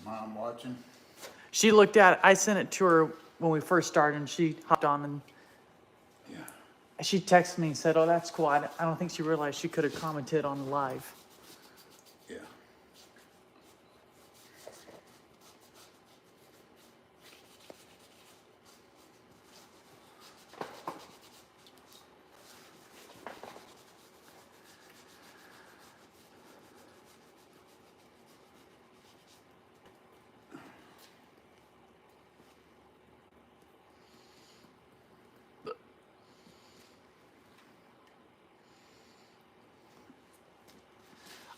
Mom watching? She looked at it. I sent it to her when we first started, and she hopped on and Yeah. she texted me and said, "Oh, that's cool." I don't think she realized she could have commented on the live. Yeah.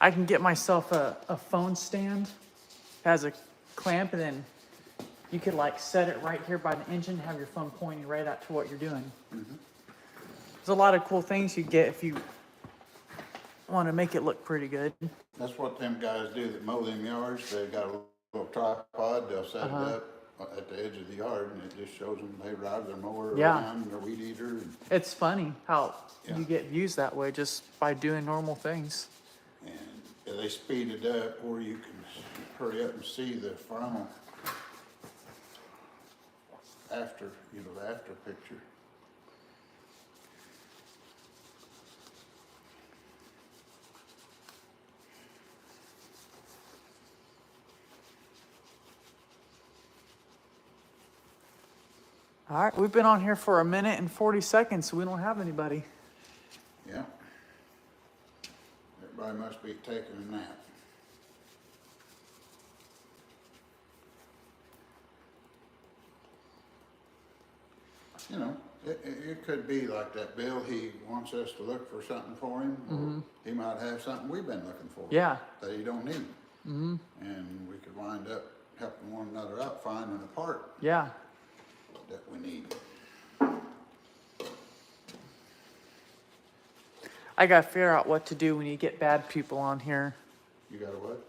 I can get myself a phone stand. It has a clamp, and then you could like set it right here by the engine, have your phone pointing right out to what you're doing. There's a lot of cool things you get if you want to make it look pretty good. That's what them guys do that mow them yards. They got a little tripod. They'll set it up at the edge of the yard, and it just shows them they ride their mower around, their weed eater. And, It's funny how you get views that way just by doing normal things. and they speed it up where you can hurry up and see the final after, the after picture. All right, we've been on here for 1:40, so we don't have anybody. Yeah. Everybody must be taking a nap. It could be like that Bill, he wants us to look for something for him. Or he might have something we've been looking for. Yeah. That he don't need. And we could wind up helping one another out, finding a part Yeah. that we need. I got to figure out what to do when you get bad people on here. You got a what?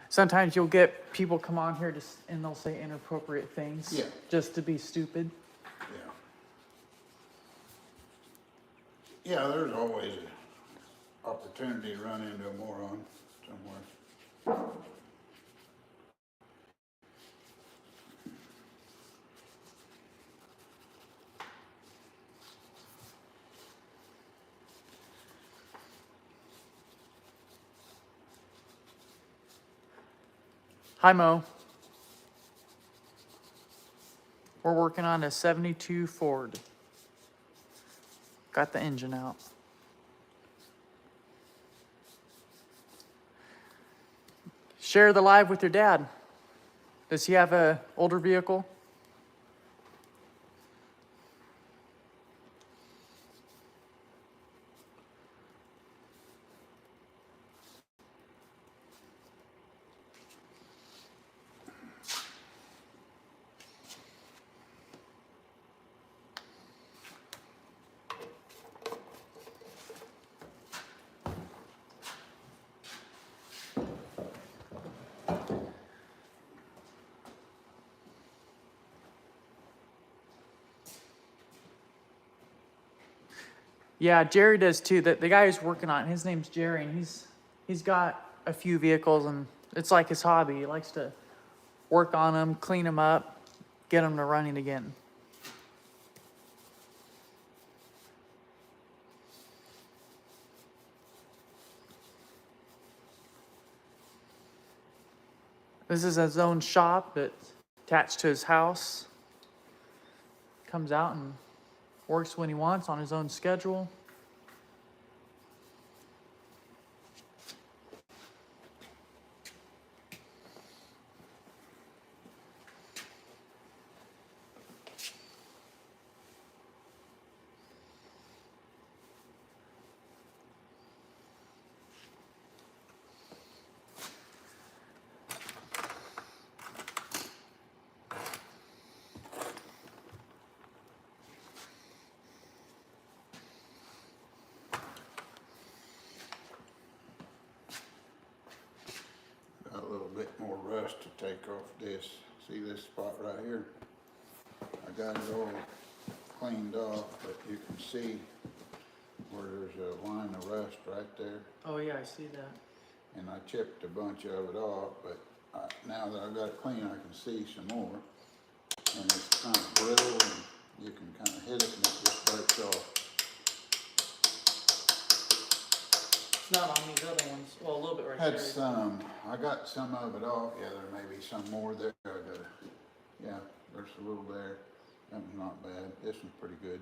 Sometimes you'll get people come on here and they'll say inappropriate things. Yeah. Just to be stupid. Yeah, there's always an opportunity to run into a moron somewhere. Hi, Mo. We're working on a 72 Ford. Got the engine out. Share the live with your dad. Does he have a older vehicle? Yeah, Jerry does too. The guy who's working on it, his name's Jerry, and he's got a few vehicles, and it's like his hobby. He likes to work on them, clean them up, get them to running again. This is his own shop that's attached to his house. Comes out and works when he wants on his own schedule. Got a little bit more rust to take off this. See this spot right here? I got it all cleaned off, but you can see where there's a line of rust right there. Oh yeah, I see that. And I chipped a bunch of it off, but now that I've got it clean, I can see some more. And it's kind of brittle, and you can kind of hit it and it just breaks off. It's not on these other ones. Well, a little bit right Had there. some, I got some of it off. Yeah, there may be some more there. I gotta, yeah, there's a little there. That one's not bad. This one's pretty good.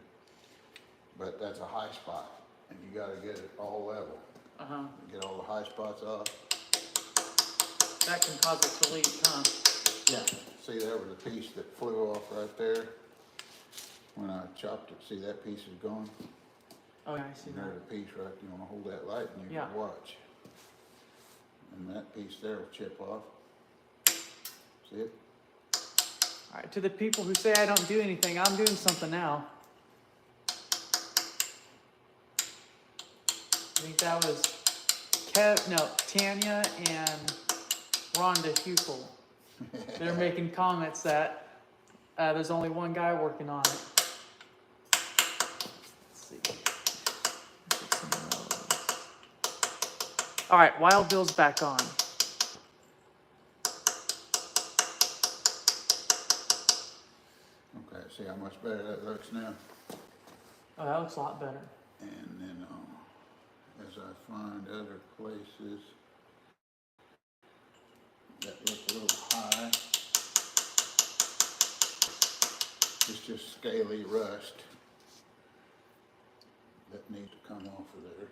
But that's a high spot, and you gotta get it all level. Uh-huh. Get all the high spots off. That can cause it to leak, huh? Yeah. See, there was a piece that flew off right there. When I chopped it, see that piece is gone? Oh, yeah, I see And that. there's a piece right, you wanna hold that light and you Yeah. can watch. And that piece there will chip off. See it? All right, to the people who say I don't do anything, I'm doing something now. I think that was Tanya and Rhonda Hupel. They're making comments that there's only one guy working on it. Let's see. Get some of those. All right, Wild Bill's back on. Okay, see how much better that looks now? Oh, that looks a lot better. And then, as I find other places that look a little high, it's just scaly rust that needs to come off of there.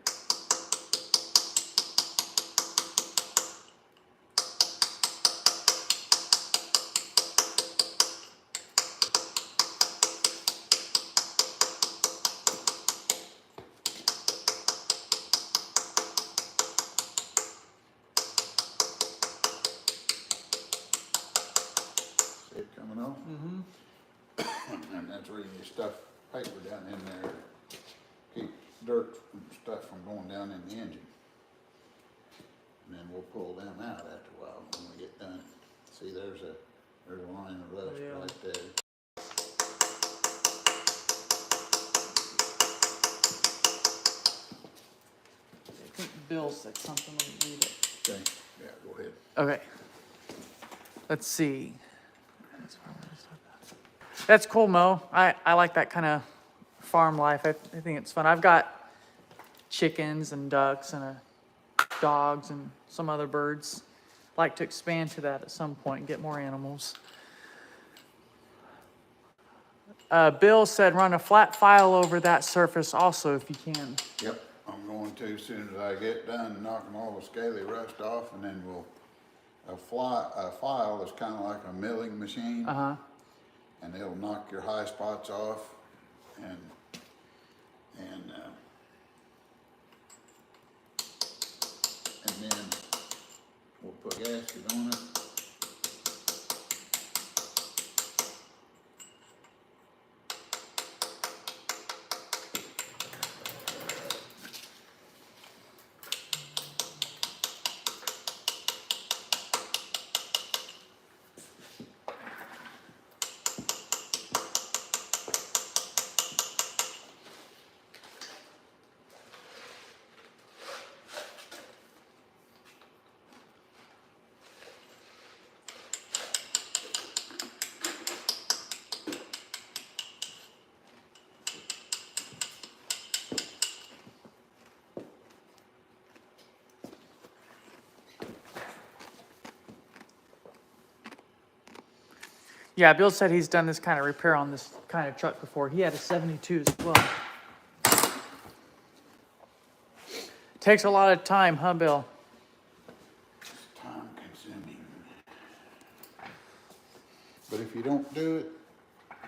See it coming off? Mm-hmm. And that's where you stuff paper down in there, keep dirt and stuff from going down in the engine. And then we'll pull them out after a while when we get done. See, there's a line of rust Yeah. right there. I think Bill said something. Let me read it. Okay, yeah, go ahead. Okay. Let's see. That's cool, Mo. I like that kind of farm life. I think it's fun. I've got chickens and ducks and dogs and some other birds. Like to expand to that at some point and get more animals. Bill said run a flat file over that surface also if you can. Yep, I'm going to as soon as I get done knocking all the scaly rust off, and then a file is kind of like a milling machine. Uh-huh. And it'll knock your high spots off, and then we'll put a gasket on it. Yeah, Bill said he's done this kind of repair on this kind of truck before. He had a 72 as well. Takes a lot of time, huh, Bill? It's time consuming. But if you don't do it,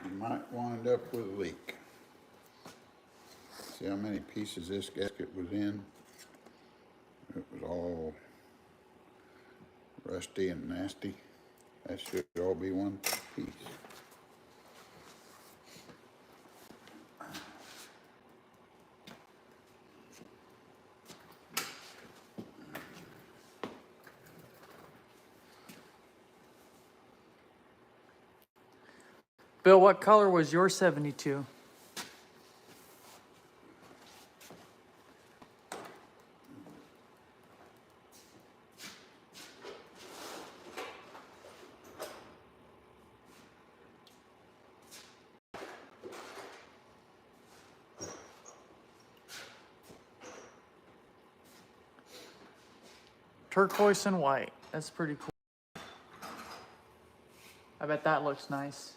you might wind up with a leak. See how many pieces this gasket was in? It was all rusty and nasty. That should all be one piece. Bill, what color was your 72? turquoise and white. That's pretty cool. I bet that looks nice.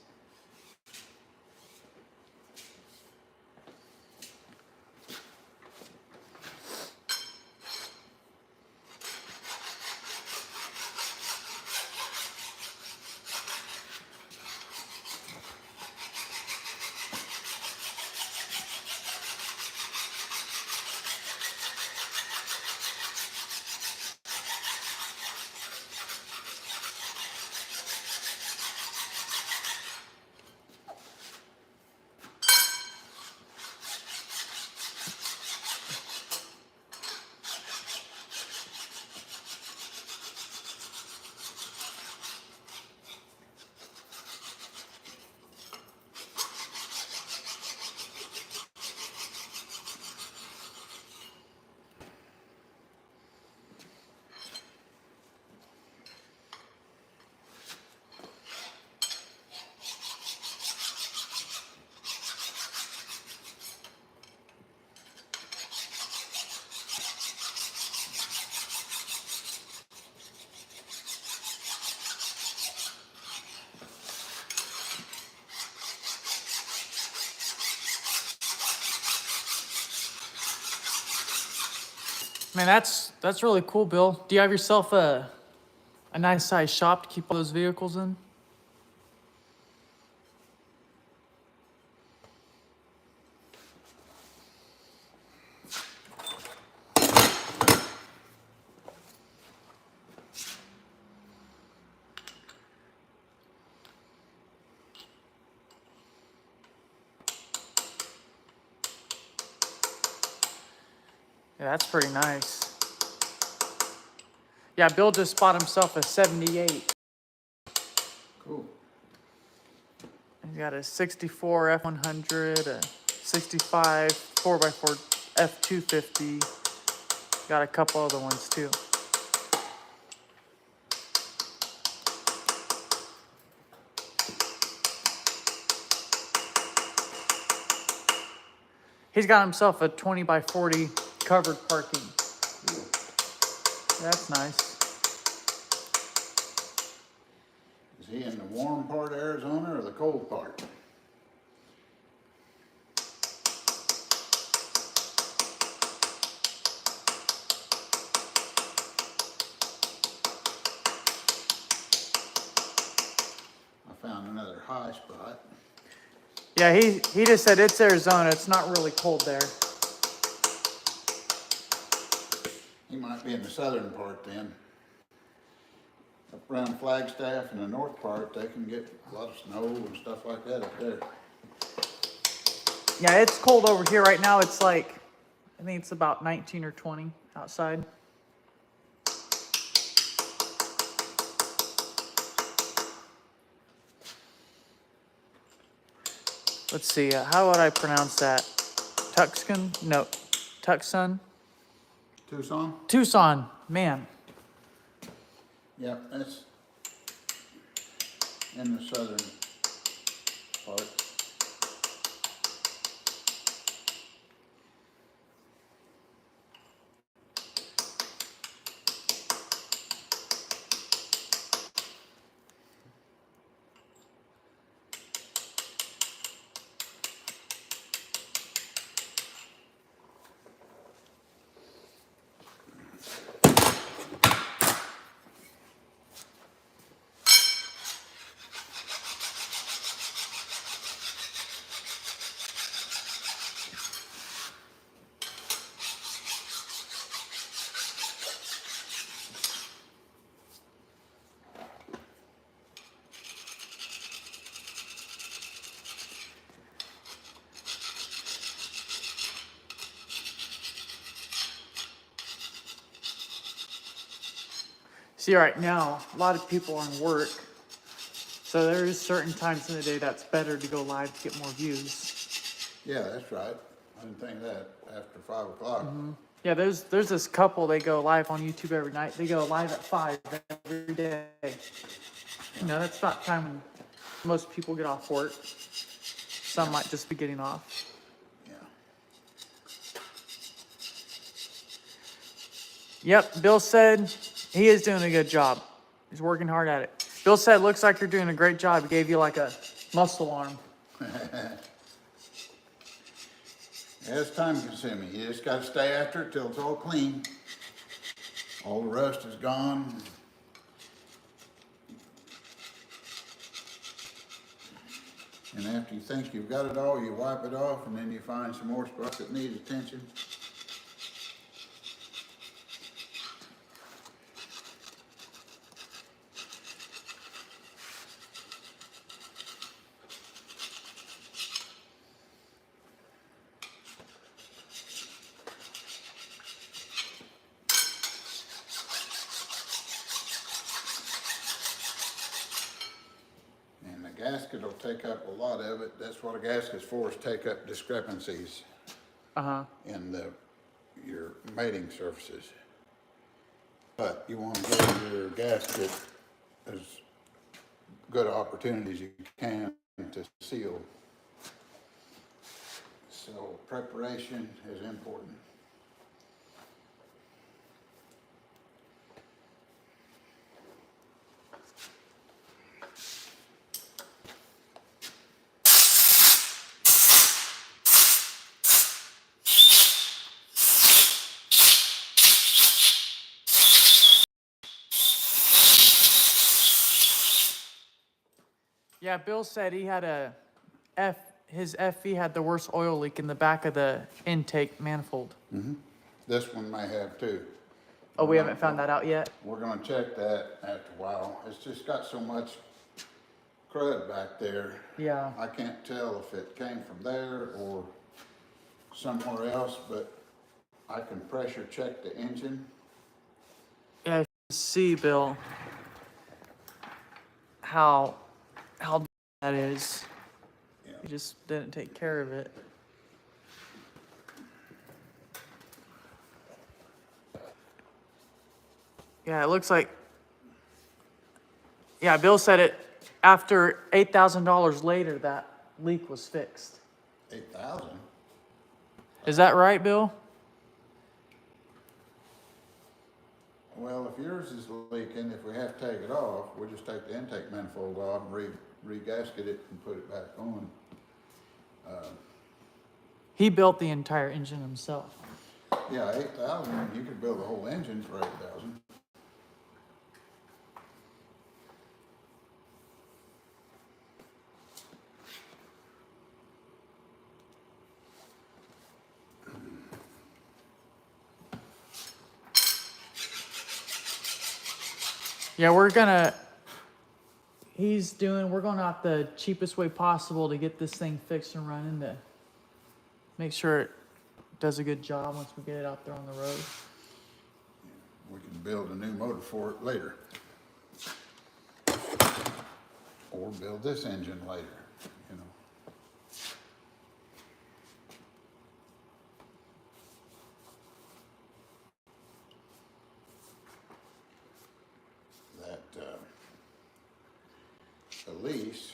Man, that's really cool, Bill. Do you have yourself a nice size shop to keep all those vehicles in? Yeah, that's pretty nice. Yeah, Bill just bought himself a 78. Cool. He's got a 64 F100, a 65 4x4 F250. Got a couple other ones too. He's got himself a 20x40 covered parking. Cool. That's nice. Is he in the warm part of Arizona or the cold part? I found another high spot. Yeah, he just said it's Arizona. It's not really cold there. He might be in the southern part then. Up around Flagstaff in the north part, they can get a lot of snow and stuff like that up there. Yeah, it's cold over here right now. It's like, I think it's about 19 or 20 outside. Let's see, how would I pronounce that? Tucson? No, Tucson? Tucson? Tucson, man. Yep, that's in the southern part. See, right now, a lot of people are on work. So there's certain times in the day that's better to go live to get more views. Yeah, that's right. I didn't think of that after 5 o'clock. Yeah, there's this couple, they go live on YouTube every night. They go live at 5 every day. You know, that's not time when most people get off work. Some might just be getting off. Yeah. Yep, Bill said He is doing a good job. He's working hard at it. Bill said, looks like you're doing a great job. He gave you like a muscle arm. Yeah, it's time consuming. You just gotta stay after it till it's all clean. All the rust is gone. And after you think you've got it all, you wipe it off, and then you find some more spots that need attention. And the gasket will take up a lot of it. That's what a gasket's for, is take up discrepancies in your mating surfaces. But you want to give your gasket as good opportunity as you can to seal. So preparation is important. Yeah, Bill said he had his FV had the worst oil leak in the back of the intake manifold. This one may have too. Oh, we haven't found that out yet? We're gonna check that after a while. It's just got so much crud back there. Yeah. I can't tell if it came from there or somewhere else, but I can pressure check the engine. Yeah, you can see, Bill, how that is. Yeah. He just didn't take care of it. Yeah, it looks like. Yeah, Bill said it after $8,000 later that leak was fixed. 8,000? Is that right, Bill? Well, if yours is leaking, if we have to take it off, we'll just take the intake manifold off and re-gasket it and put it back on. He built the entire engine himself. Yeah, 8,000, you could build a whole engine for 8,000. Yeah, we're going out the cheapest way possible to get this thing fixed and running to make sure it does a good job once we get it out there on the road. We can build a new motor for it later. Or build this engine later, you know. Elise,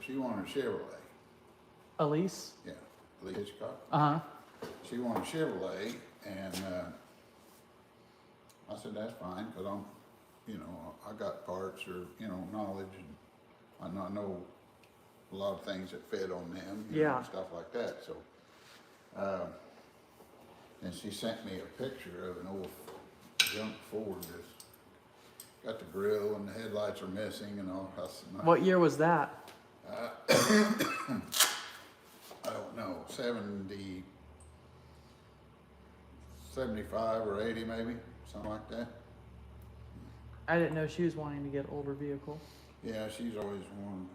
she wanted a Chevrolet. Elise? Yeah, Elise Hitchcock. Uh-huh. She wanted a Chevrolet, and I said, that's fine, because I got parts or, knowledge, and I know a lot of things that fit on them, and stuff like that, so. And she sent me a picture of an old junk Ford that's got the grill and the headlights are missing and all. What year was that? I don't know, 75 or 80 maybe, something like that. I didn't know she was wanting to get an older vehicle. Yeah, she's always wanted.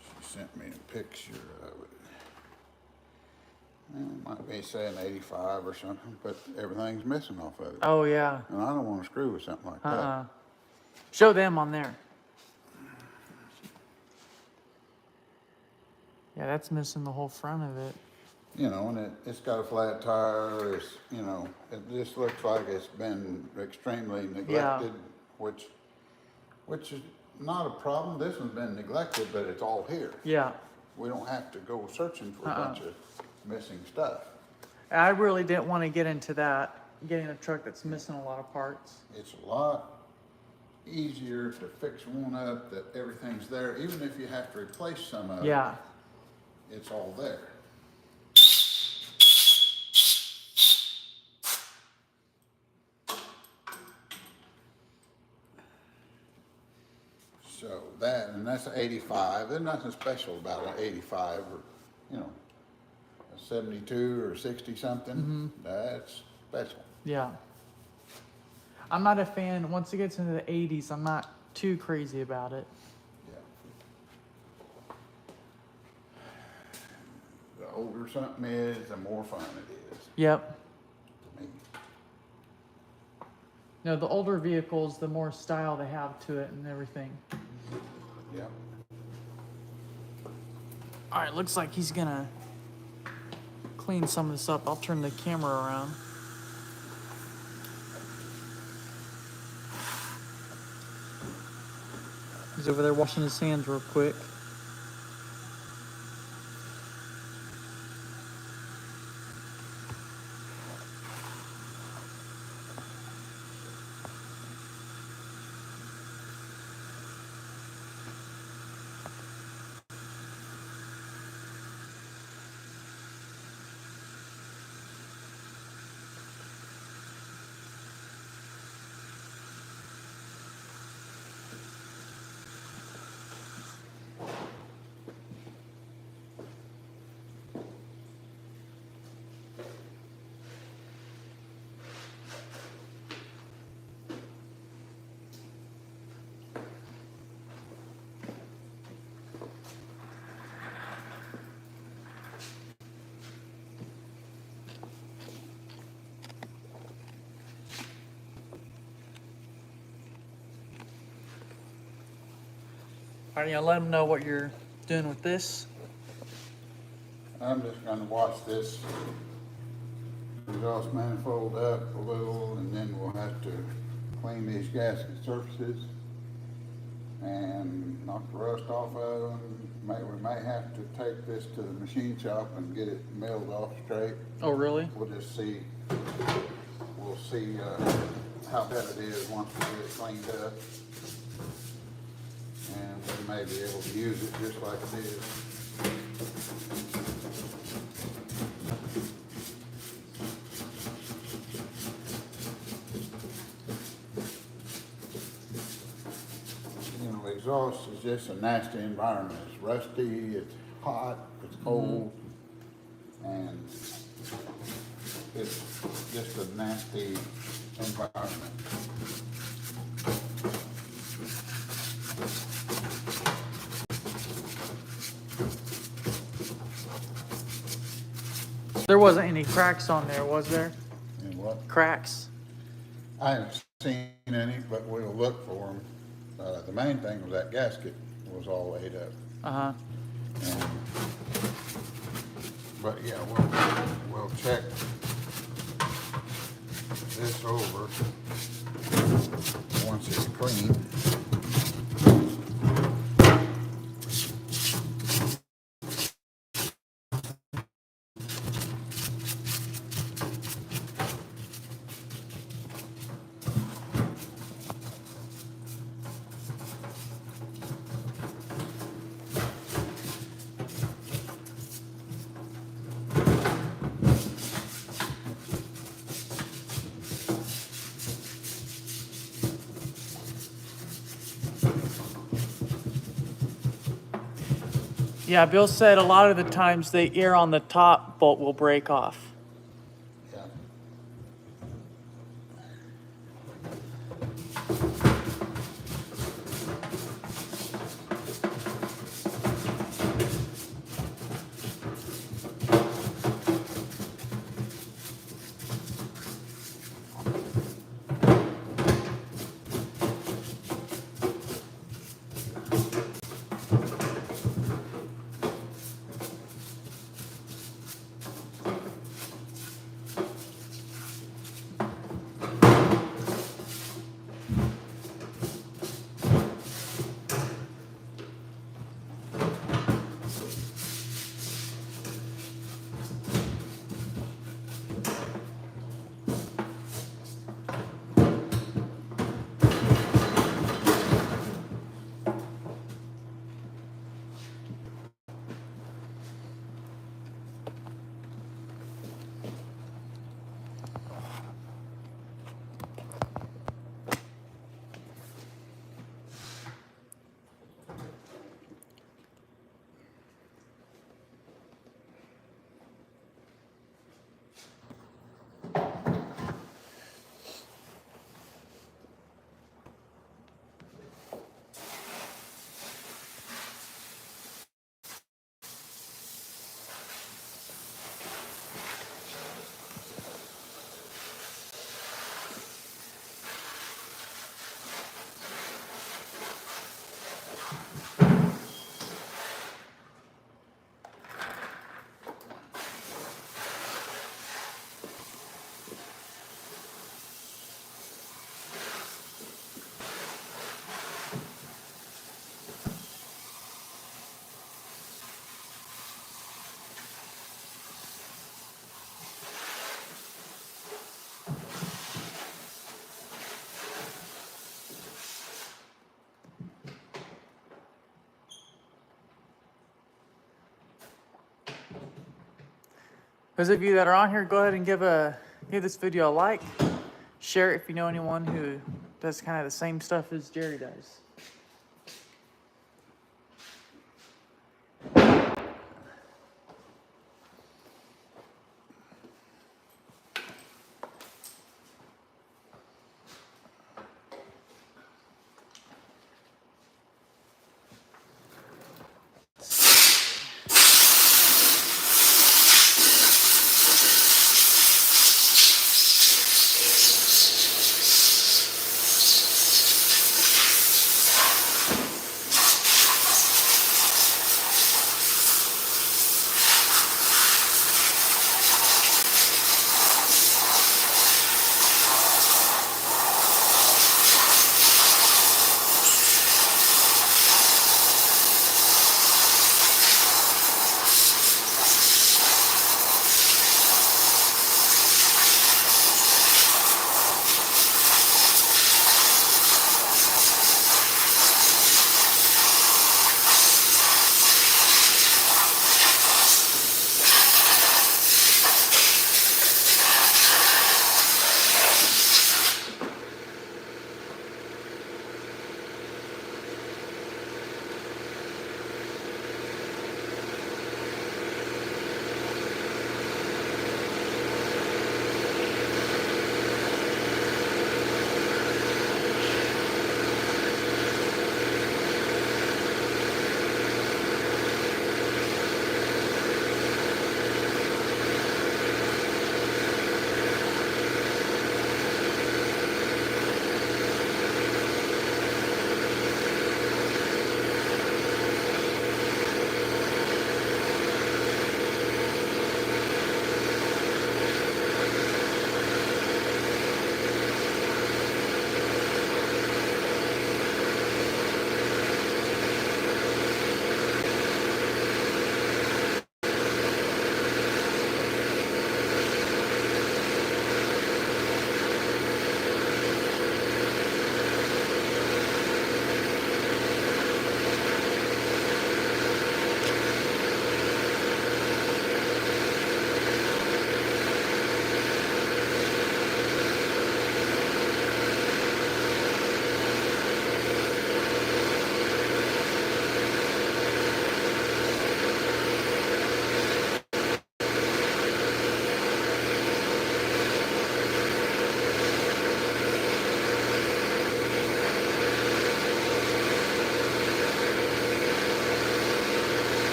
She sent me a picture of it. It might be saying 85 or something, but everything's missing off of it. Oh, yeah. And I don't want to screw with something like that. Show them on there. Yeah, that's missing the whole front of it. And it's got a flat tire. It just looks like it's been extremely neglected, which is not a problem. This one's been neglected, but it's all here. Yeah. we don't have to go searching for a bunch of missing stuff. I really didn't want to get into that, getting a truck that's missing a lot of parts. It's a lot easier to fix one up that everything's there, even if you have to replace some of it. Yeah. It's all there. So that, and that's an 85. There's nothing special about an 85 or, you know, a 72 or 60 something. That's special. Yeah. I'm not a fan, once it gets into the 80s, I'm not too crazy about it. Yeah. The older something is, the more fun it is Yep. to me. No, the older vehicles, the more style they have to it and everything. Yeah. All right, looks like he's gonna clean some of this up. I'll turn the camera around. He's over there washing his hands real quick. All right, you gonna let him know what you're doing with this? I'm just gonna wash this exhaust manifold up a little, and then we'll have to clean these gasket surfaces and knock the rust off of them. We may have to take this to the machine shop and get it milled off straight. Oh, really? We'll just see, we'll see how bad it is once we get it cleaned up. And we may be able to use it just like it is. You know, exhaust is just a nasty environment. It's rusty, it's hot, it's cold, and it's just a nasty environment. There wasn't any cracks on there, was there? And what? Cracks? I haven't seen any, but we'll look for them. The main thing was that gasket was all ate up. Uh-huh. And, but yeah, we'll check this over once it's clean. Yeah, Bill said a lot of the times the ear on the top bolt will break off. Yeah. Those of you that are on here, go ahead and give this video a like. Share it if you know anyone who does kind of the same stuff as Jerry does.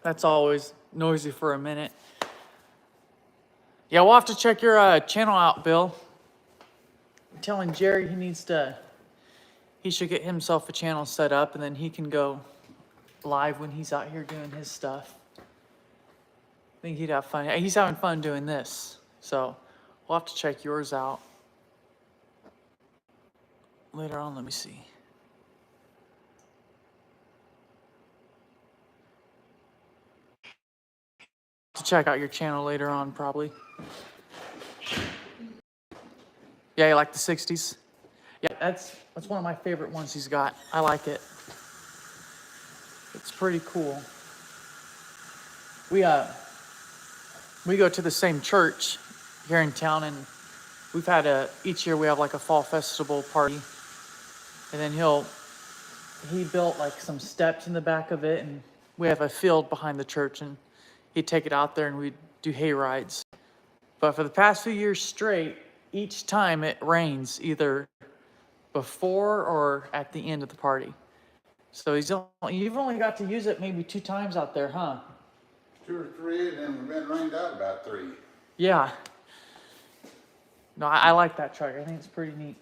That's always noisy for a minute. Yeah, we'll have to check your channel out, Bill. I'm telling Jerry he should get himself a channel set up and then he can go live when he's out here doing his stuff. I think he'd have fun. He's having fun doing this. So we'll have to check yours out later on. Let me see. To check out your channel later on, probably. Yeah, you like the 60s? Yeah, that's one of my favorite ones he's got. I like it. It's pretty cool. We go to the same church here in town, and we've had each year we have like a fall festival party, and then he built like some steps in the back of it, and we have a field behind the church, and he'd take it out there and we'd do hay rides. But for the past few years straight, each time it rains either before or at the end of the party. So you've only got to use it maybe 2 times out there, huh? 2 or 3, and then we've been rained out about 3. Yeah. No, I like that truck. I think it's pretty neat.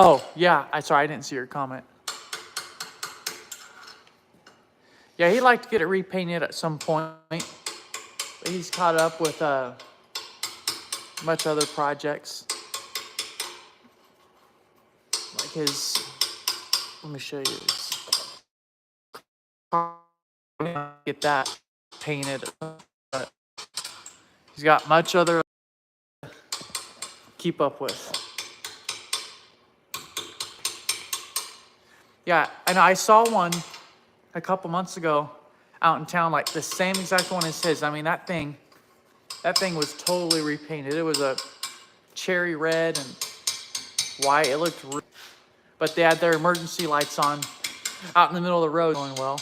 Oh, yeah. Sorry, I didn't see your comment. Yeah, he'd like to get it repainted at some point. But he's caught up with much other projects. Like his, let me show you his. Get that painted. But he's got much other to keep up with. Yeah, and I saw one a couple months ago out in town, like the same exact one as his. I mean, that thing was totally repainted. It was a cherry red and white. It looked, but they had their emergency lights on out in the middle of the road going well.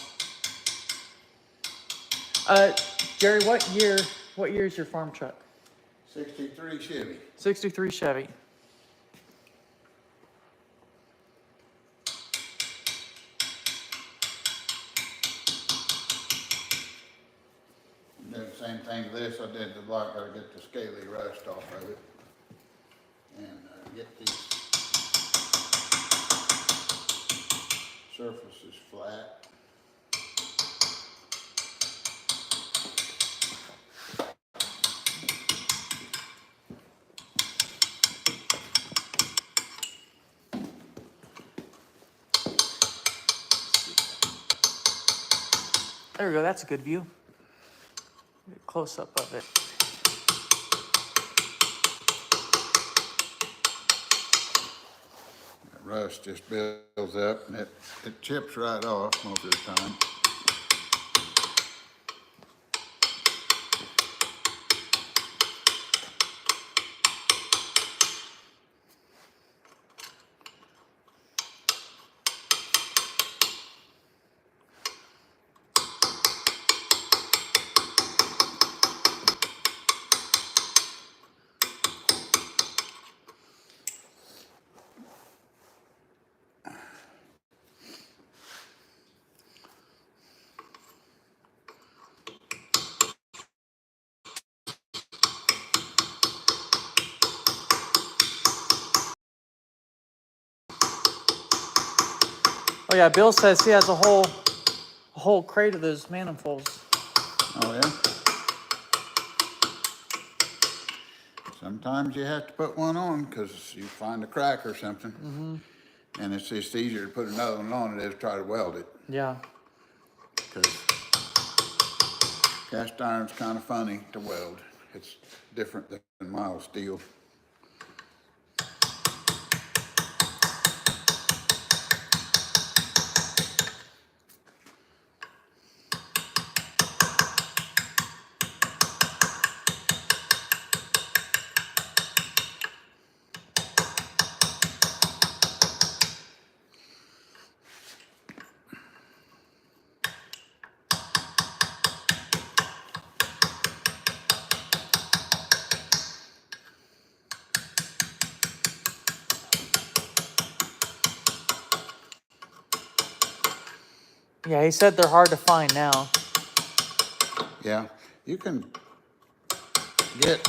Jerry, what year is your farm truck? 63 Chevy. 63 Chevy. Did the same thing to this. I did the block. Got to get the scaly rust off of it, and get these surfaces flat. There we go. That's a good view. Get a close up of it. That rust just builds up, and it chips right off most of the time. Oh yeah, Bill says he has a whole crate of those manifolds. Oh yeah? Sometimes you have to put one on because you find a crack or something. Mm-hmm. And it's just easier to put another one on than it is to try to weld it. Yeah. Because cast iron's kind of funny to weld. It's different than mild steel. Yeah, he said they're hard to find now. Yeah, you can get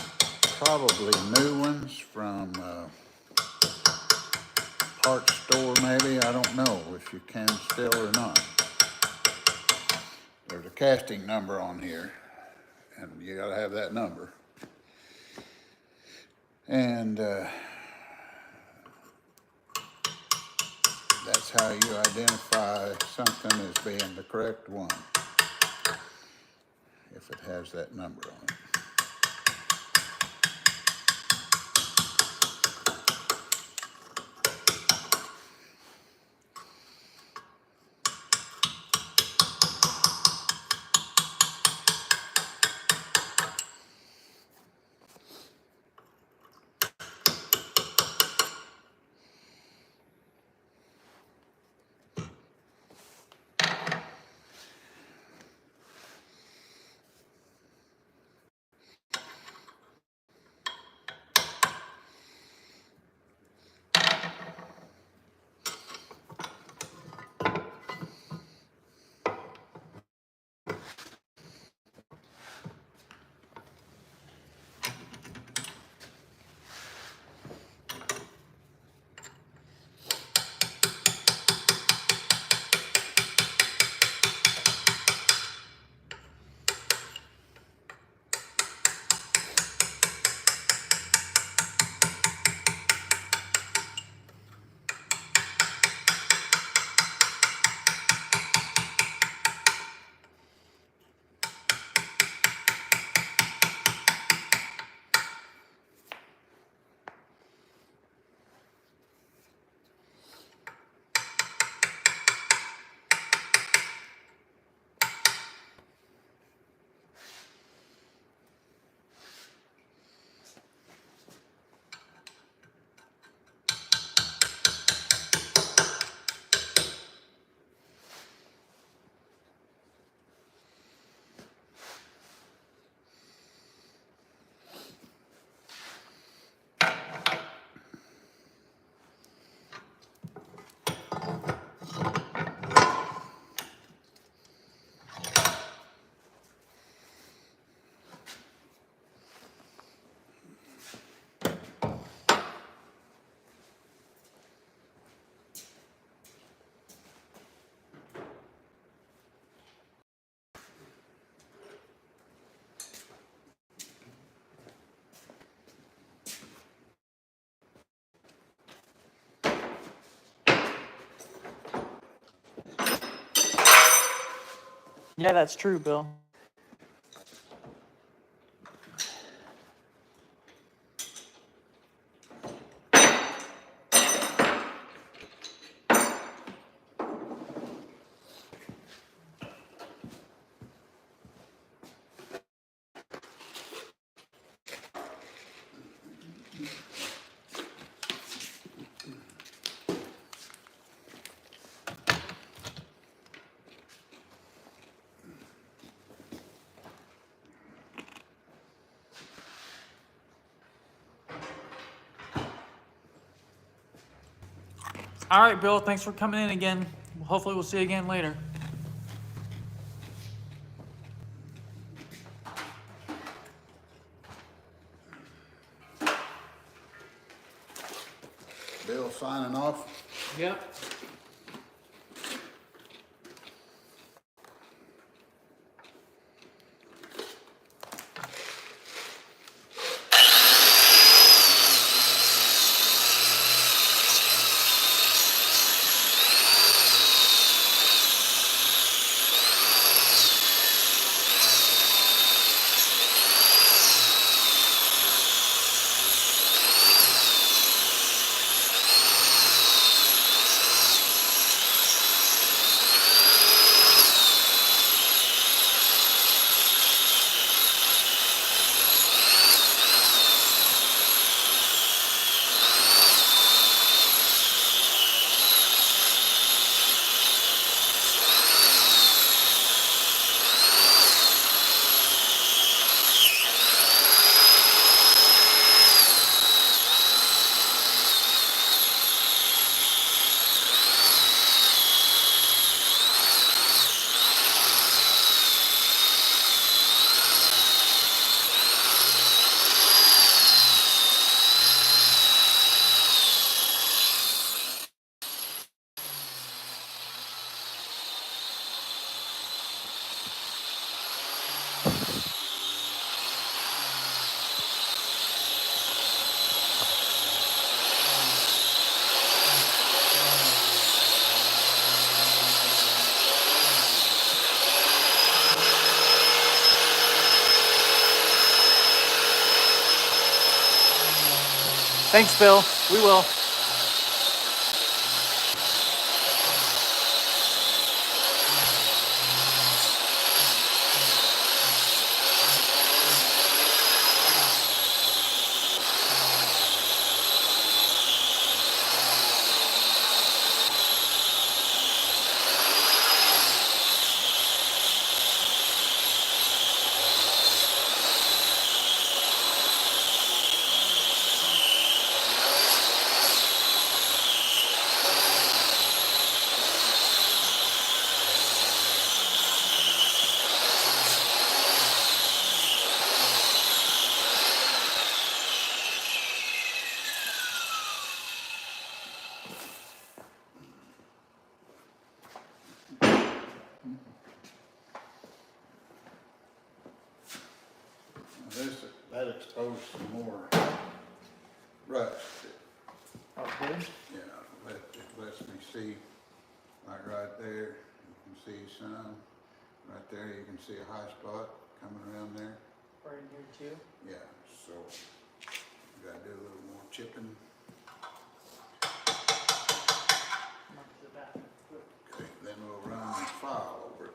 probably new ones from parts store maybe. I don't know if you can still or not. There's a casting number on here, and you gotta have that number. And that's how you identify something as being the correct one, if it has that number on it. Yeah, that's true, Bill. All right, Bill, thanks for coming in again. Hopefully we'll see you again later. Bill signing off. Yep. Thanks, Bill. We will. That exposed some more rust. Oh, good. Yeah, it lets me see, like right there, you can see some. Right there, you can see a high spot coming around there. Right in here, too. Yeah, so you gotta do a little more chipping. Okay, then we'll run the file over it.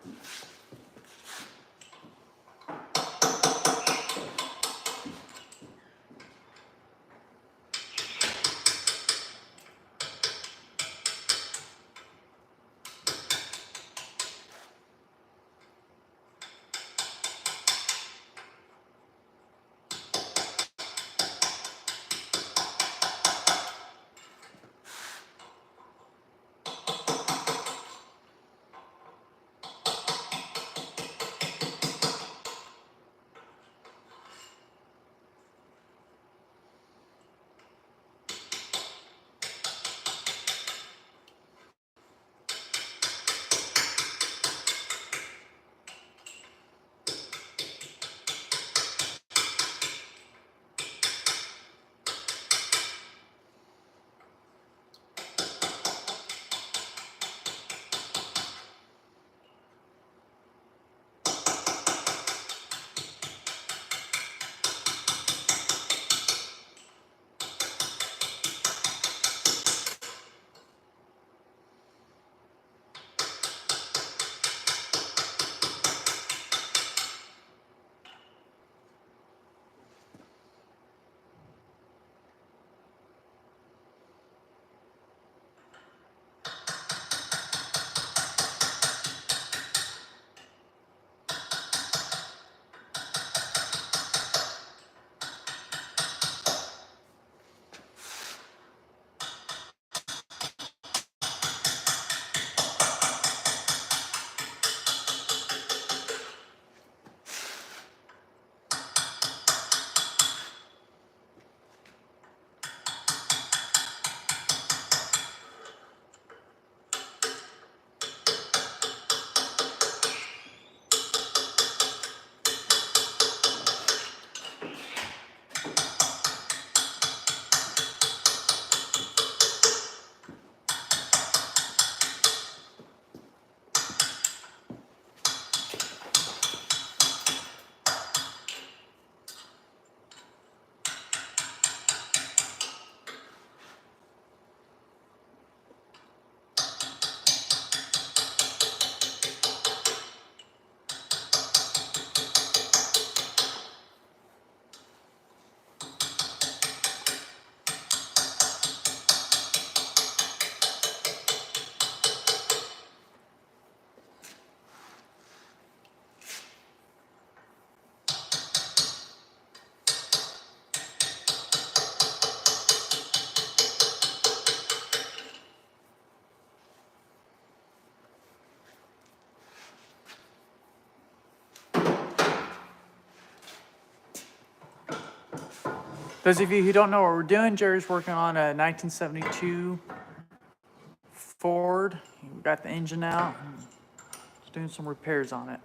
Those of you who don't know what we're doing, Jerry's working on a 1972 Ford. We got the engine out. Just doing some repairs on it.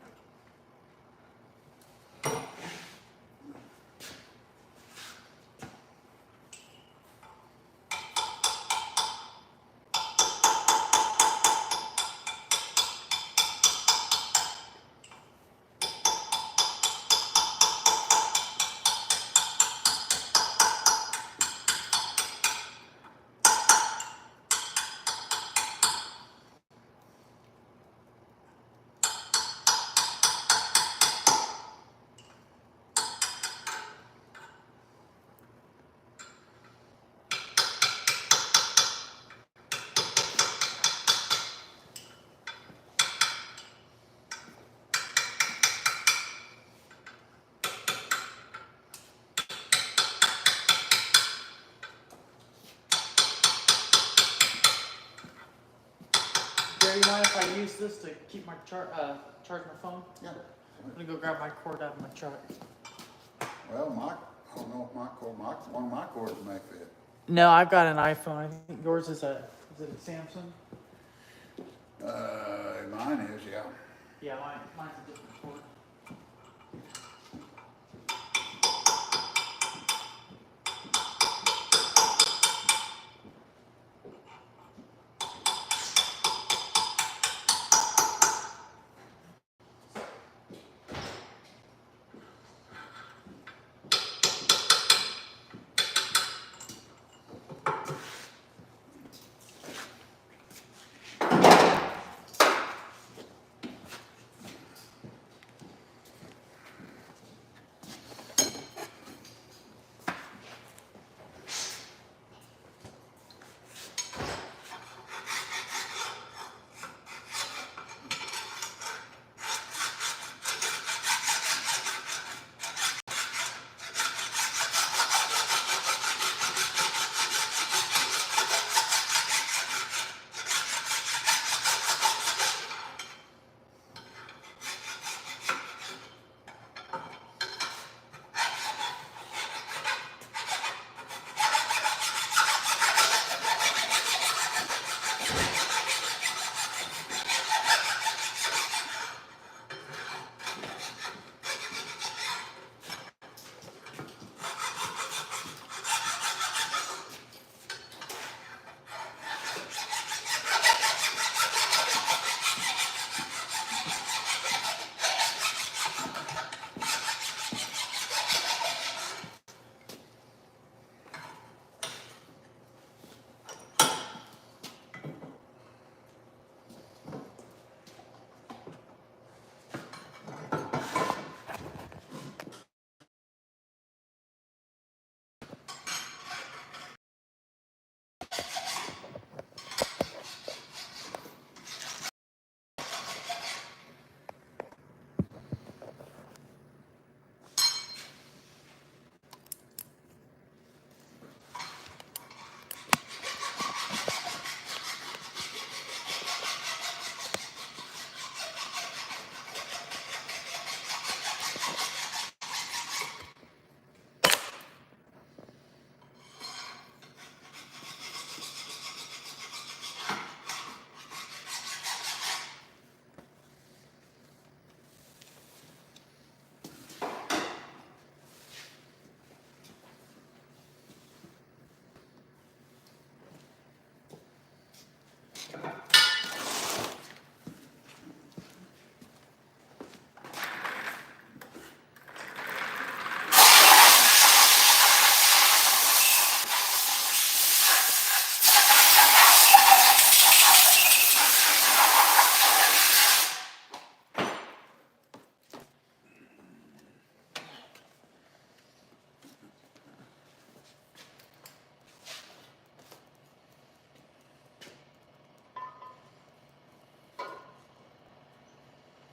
Jerry, you mind if I use this to keep my charge my phone? Yeah. I'm gonna go grab my cord out of my truck. Well, I don't know if one of my cords may fit. No, I've got an iPhone. I think yours is it a Samsung? Mine is, yeah. Yeah, mine's a different cord.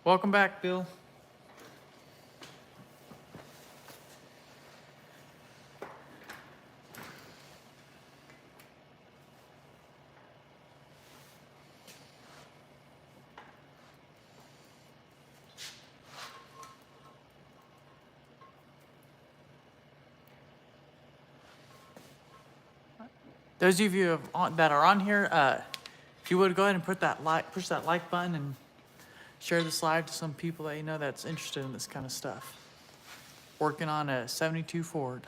Welcome back, Bill. Those of you that are on here, if you would go ahead and push that like button and share this live to some people that you know that's interested in this kind of stuff. Working on a 72 Ford.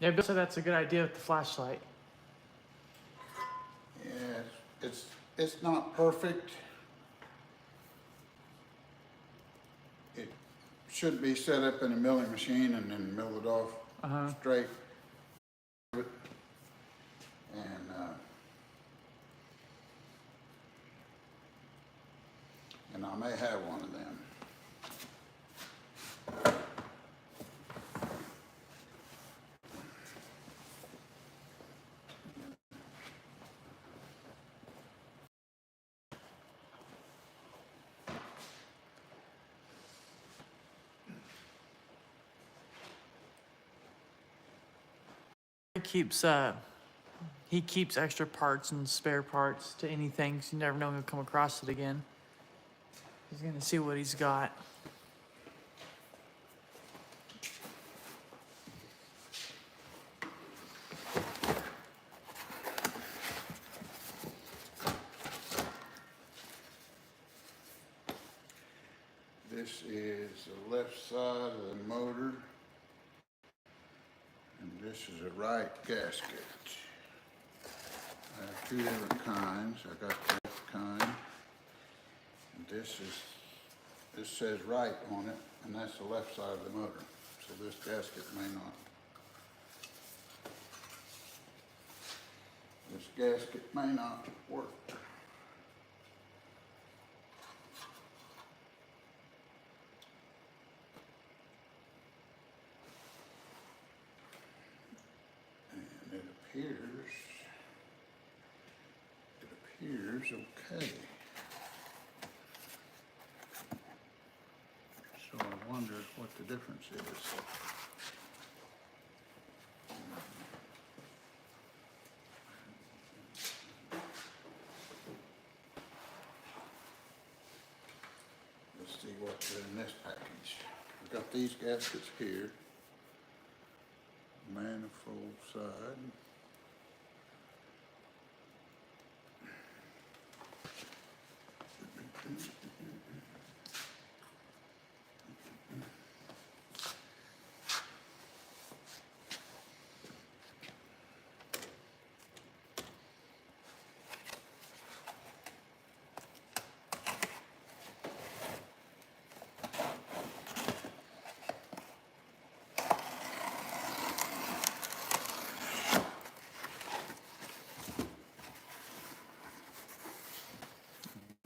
Yeah, Bill said that's a good idea with the flashlight. Yeah, it's not perfect. It should be set up in a milling machine and then mill it off straight. And I may have one of them. He keeps extra parts and spare parts to anything, so you never know when he'll come across it again. He's gonna see what he's got. This is the left side of the motor, and this is a right gasket. I have two different kinds. I got the left kind, and this says right on it, and that's the left side of the motor. So this gasket may not. This gasket may not work. And it appears okay. So I wonder what the difference is. Let's see what's in this package. We've got these gaskets here. Manifold side.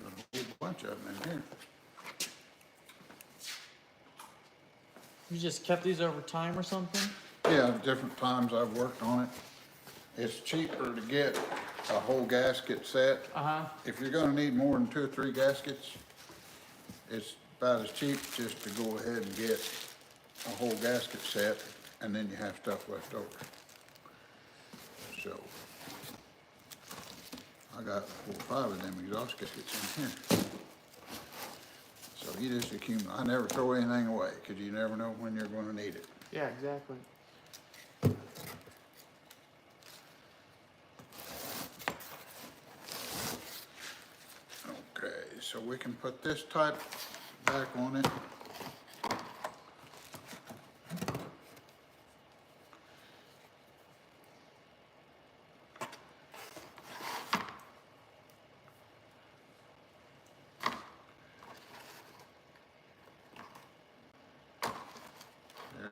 Got a whole bunch of them in here. You just kept these over time or something? Yeah, different times I've worked on it. It's cheaper to get a whole gasket set. If you're gonna need more than 2 or 3 gaskets, it's about as cheap just to go ahead and get a whole gasket set, and then you have stuff left over. So, I got 4 or 5 of them exhaust gaskets in here. So you just accumulate. I never throw anything away, because you never know when you're gonna need it. Yeah, exactly. Okay, so we can put this type back on it.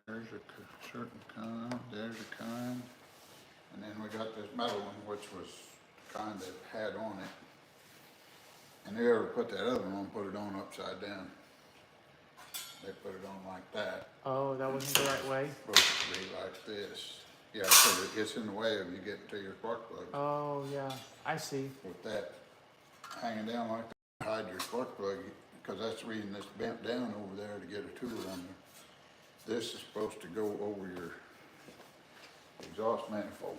There's a certain kind, there's a kind, and then we got this metal one, which was kind that had on it. And whoever put that other one on, put it on upside down. They put it on like that. Oh, that wasn't the right way? Supposed to be like this. Yeah, because it's in the way of you getting to your spark plug. Oh, yeah, I see. With that hanging down like that, hide your spark plug, because that's the reason it's bent down over there to get a tool under. This is supposed to go over your exhaust manifold.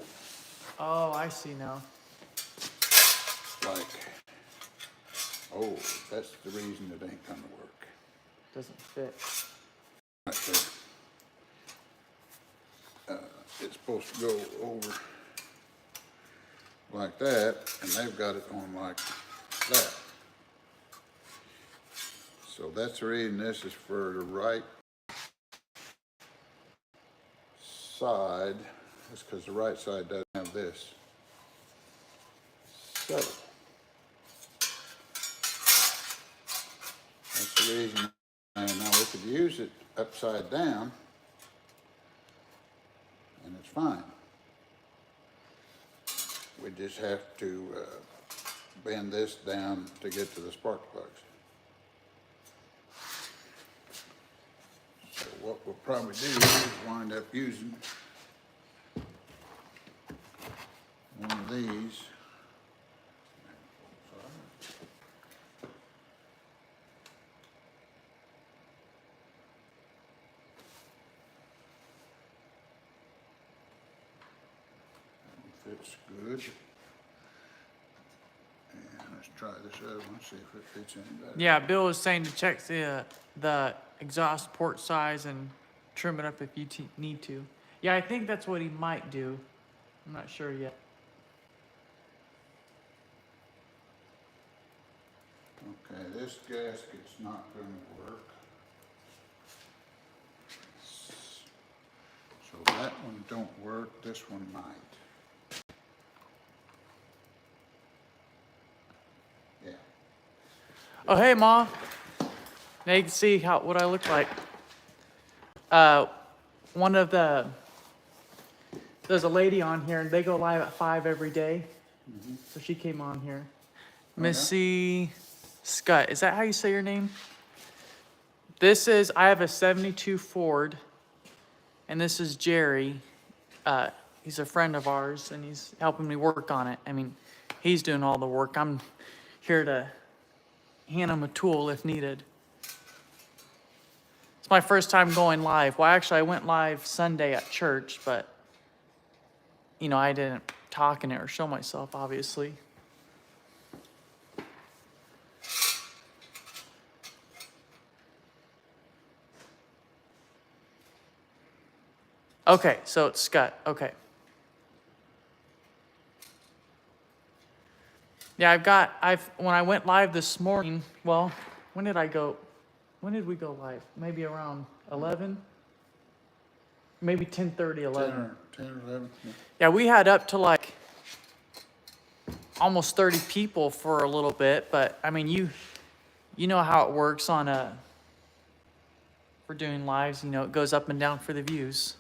Oh, I see now. Like, oh, that's the reason it ain't gonna work. Doesn't fit. Right there. It's supposed to go over like that, and they've got it on like that. So that's the reason this is for the right side. It's because the right side doesn't have this. So that's the reason. And now we could use it upside down, and it's fine. We just have to bend this down to get to the spark plugs. So what we'll probably do is wind up using one of these. Fits good. And let's try this other one, see if it fits any better. Yeah, Bill was saying to check the exhaust port size and trim it up if you need to. Yeah, I think that's what he might do. I'm not sure yet. Okay, this gasket's not going to work. So that one don't work, this one might. Yeah. Oh, hey, Ma. Now you can see what I look like. There's a lady on here, and they go live at 5 every day. So she came on here. Missy Scott, is that how you say your name? I have a 72 Ford, and this is Jerry. He's a friend of ours, and he's helping me work on it. I mean, he's doing all the work. I'm here to hand him a tool if needed. It's my first time going live. Well, actually, I went live Sunday at church, but, you know, I didn't talk in it or show myself, obviously. Okay, so it's Scott. Okay. Yeah, when I went live this morning, well, when did we go live? Maybe around 11? Maybe 10:30, 11. 10 or 11, yeah. Yeah, we had up to like almost 30 people for a little bit, but I mean, you know how it works for doing lives, you know, it goes up and down for the views.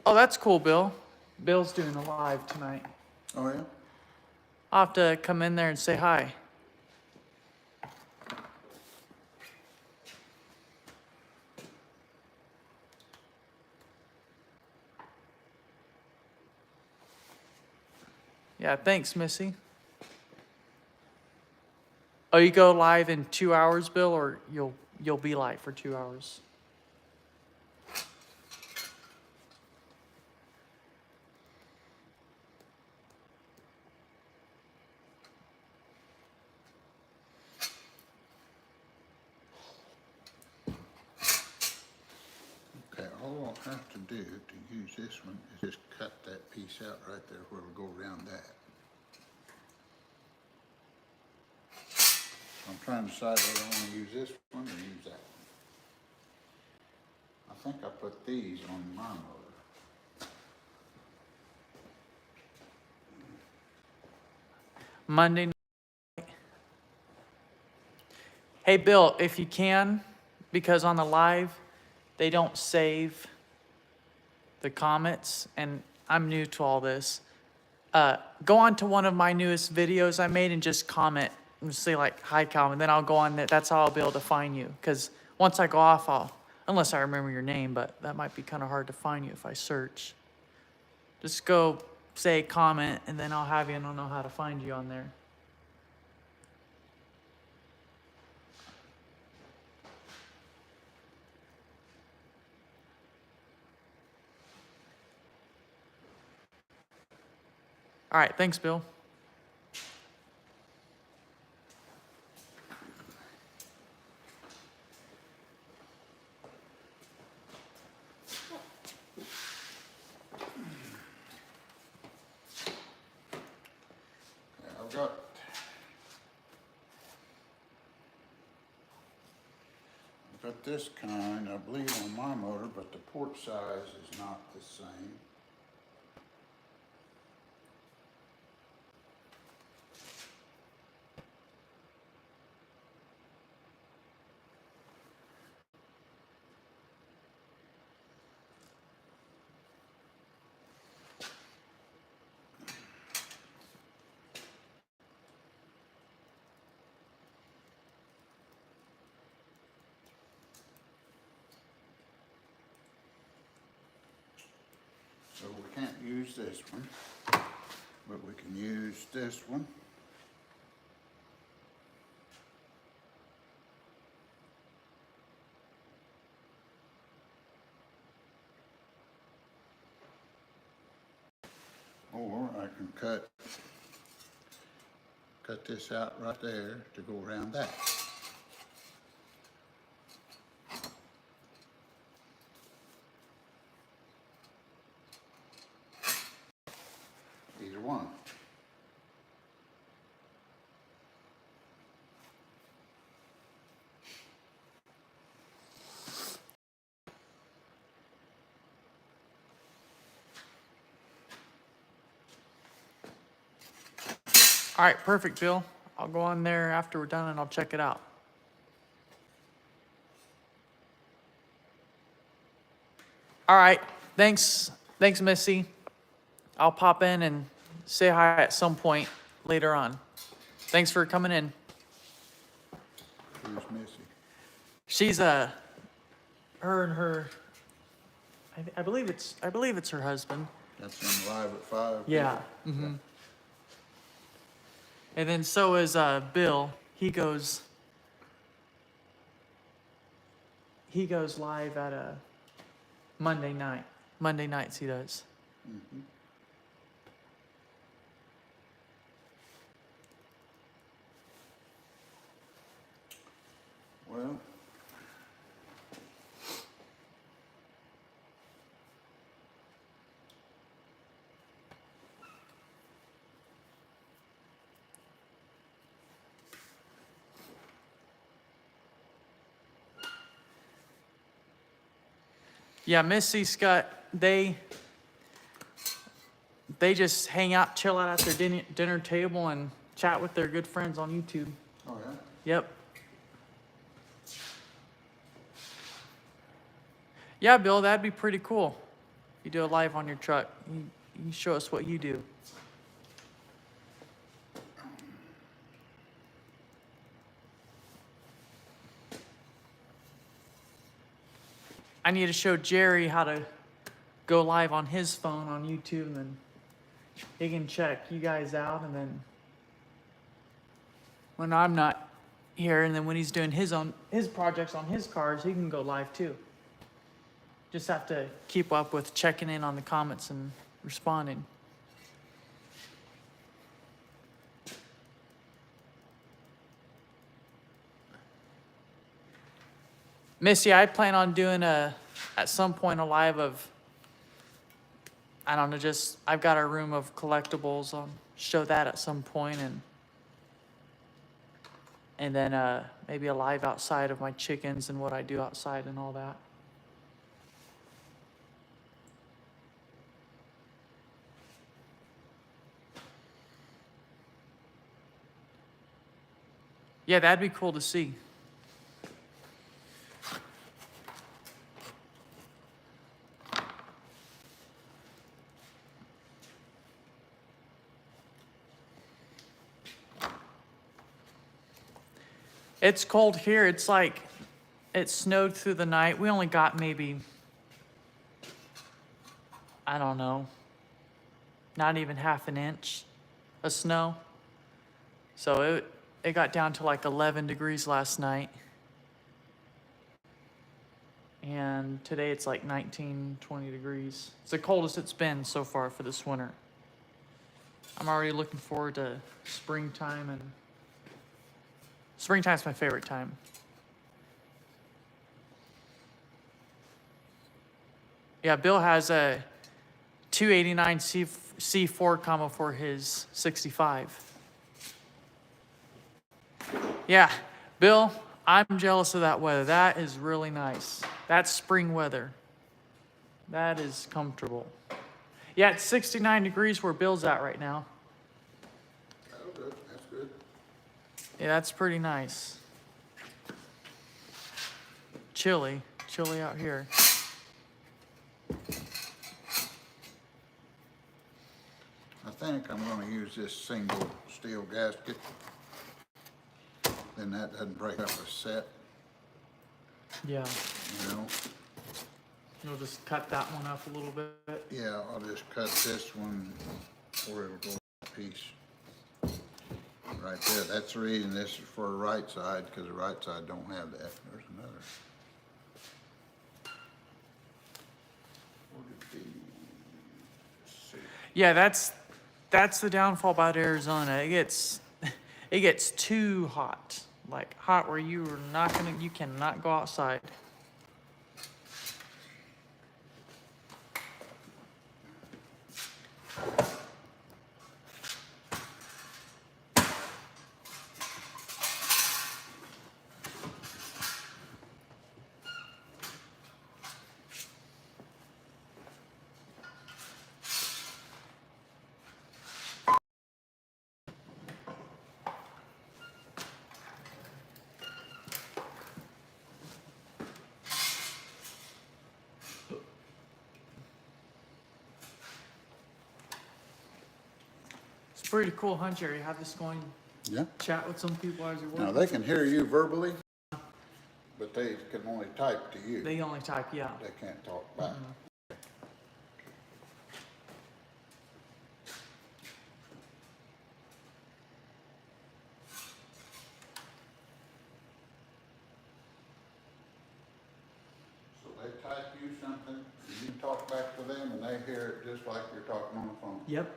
Oh, that's cool, Bill. Bill's doing a live tonight. Oh, yeah? I'll have to come in there and say hi. Yeah, thanks, Missy. Oh, you go live in 2 hours, Bill, or you'll be live for 2 hours? Okay, all I'll have to do to use this one is just cut that piece out right there where it'll go around that. I'm trying to decide whether I want to use this one or use that one. I think I put these on my motor. Monday night. Hey, Bill, if you can, because on the live, they don't save the comments, and I'm new to all this. Go on to one of my newest videos I made and just comment and say like, hi, Calvin. Then I'll go on there. That's how I'll be able to find you. Because once I go off, unless I remember your name, but that might be kind of hard to find you if I search. Just go say comment, and then I'll have you, and I'll know how to find you on there. All right, thanks, Bill. Yeah, I've got this kind, I believe, on my motor, but the port size is not the same. So we can't use this one, but we can use this one. Or I can cut this out right there to go around that. Either one. All right, perfect, Bill. I'll go on there after we're done and I'll check it out. All right, thanks, Missy. I'll pop in and say hi at some point later on. Thanks for coming in. Who's Missy? She's her and her. I believe it's her husband. That's on Live at 5. Yeah. Mm-hmm. And then so is Bill. He goes live at a Monday night. Monday nights he does. Mm-hmm. Well, Yeah, Missy, Scott, they just hang out, chill out at their dinner table and chat with their good friends on YouTube. oh yeah? Yep. Yeah, Bill, that'd be pretty cool. You do a live on your truck. You show us what you do. I need to show Jerry how to go live on his phone on YouTube, and then he can check you guys out, and then when I'm not here, and then when he's doing his projects on his cars, he can go live too. Just have to keep up with checking in on the comments and responding. Missy, I plan on doing at some point a live of, I don't know, just, I've got a room of collectibles. I'll show that at some point, and then maybe a live outside of my chickens and what I do outside and all that. Yeah, that'd be cool to see. It's cold here. It's like it snowed through the night. We only got maybe, I don't know, not even half an inch of snow. So it got down to like 11 degrees last night. And today it's like 19, 20 degrees. It's the coldest it's been so far for this winter. I'm already looking forward to springtime, and springtime's my favorite time. Yeah, Bill has a 289 C4 combo for his 65. Yeah, Bill, I'm jealous of that weather. That is really nice. That's spring weather. That is comfortable. Yeah, it's 69 degrees where Bill's at right now. Oh, good, that's good. Yeah, that's pretty nice. Chilly out here. I think I'm gonna use this single steel gasket. Then that doesn't break up a set, Yeah, you know? you'll just cut that one up a little bit. Yeah, I'll just cut this one or it'll go a piece. Right there, that's the reason this is for the right side, because the right side don't have that. There's another. What would it be? Let's see. Yeah, that's the downfall about Arizona. It gets too hot. Like hot where you cannot go outside. It's a pretty cool hunt, Jerry. Have this going, Yeah. chat with some people as you're Now, working. they can hear you verbally, but they can only type to you. They only type, yeah. They can't talk back. So they type you something, and you talk back to them, and they hear it just like you're talking on the phone. Yep.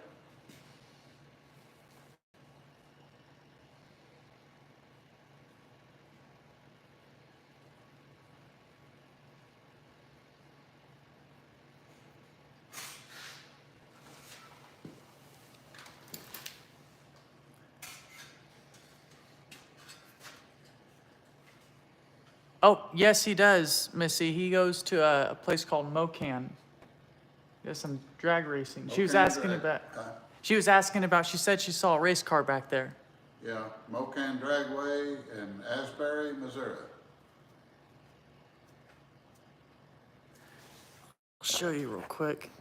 Oh, yes, he does, Missy. He goes to a place called Mocan. Does some drag racing. She was Okay, asking drag. about. She said she saw a race car back there. Yeah, Mocan Dragway in Asbury, Missouri. I'll show you real quick.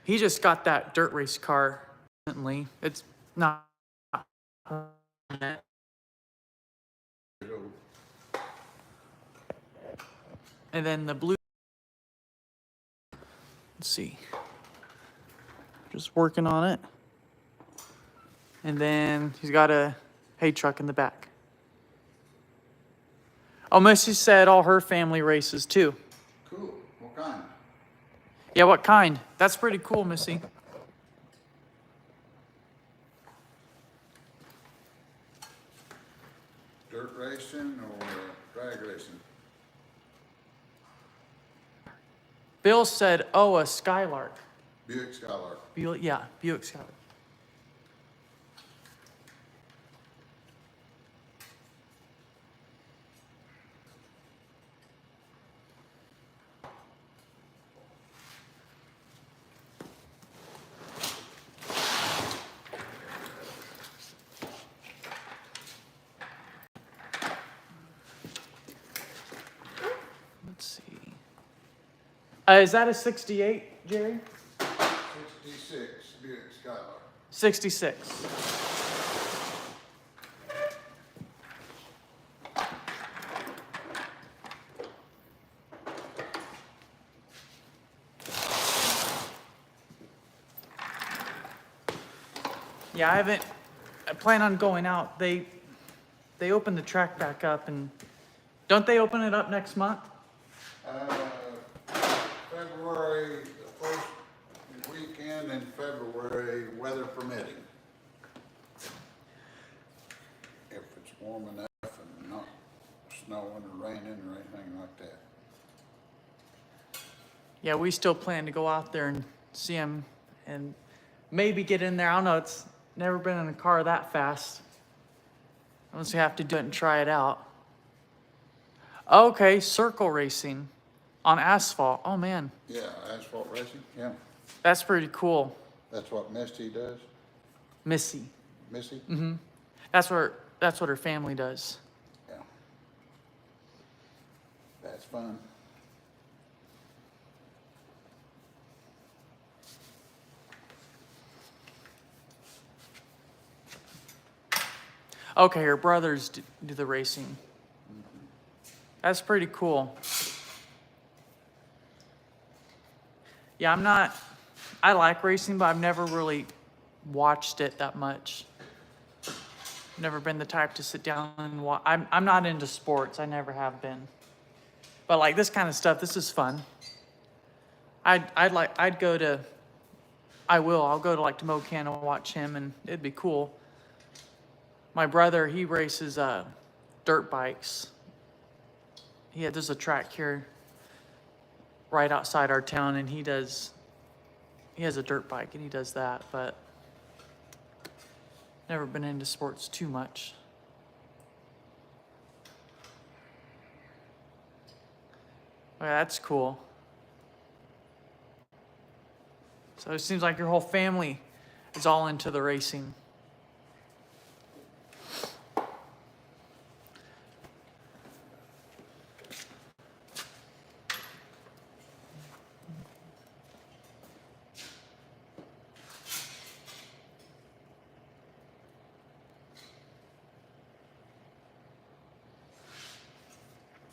He just got that dirt race car recently. It's not. And then the blue. Let's see. Just working on it. And then he's got a hay truck in the back. Oh, Missy said all her family races too. Cool, what kind? Yeah, what kind? That's pretty cool, Missy. Dirt racing or drag racing? Bill said, oh, a Skylark. Buick Skylark. Buick Skylark. Let's see. Is that a 68, Jerry? 66 Buick Skylark. 66. Yeah, I plan on going out. They opened the track back up, and don't they open it up next month? February, the first weekend in February. February, weather permitting. If it's warm enough and not snowing or raining or anything like that. Yeah, we still plan to go out there and see him and maybe get in there. I don't know, it's never been in a car that fast. Unless we have to do it and try it out. Okay, circle racing on asphalt. Oh man, Yeah, asphalt racing, yeah. that's pretty cool. That's what Misty does. Missy. Missy? That's what her family does. Yeah. That's fun. Okay, her brothers do the racing. That's pretty cool. Yeah, I like racing, but I've never really watched it that much. Never been the type to sit down and watch. I'm not into sports. I never have been. But like this kind of stuff, this is fun. I'll go to like to Mocan and watch him, and it'd be cool. My brother, he races dirt bikes. There's a track here right outside our town, and he has a dirt bike and he does that, but never been into sports too much. Oh, yeah, that's cool. So it seems like your whole family is all into the racing.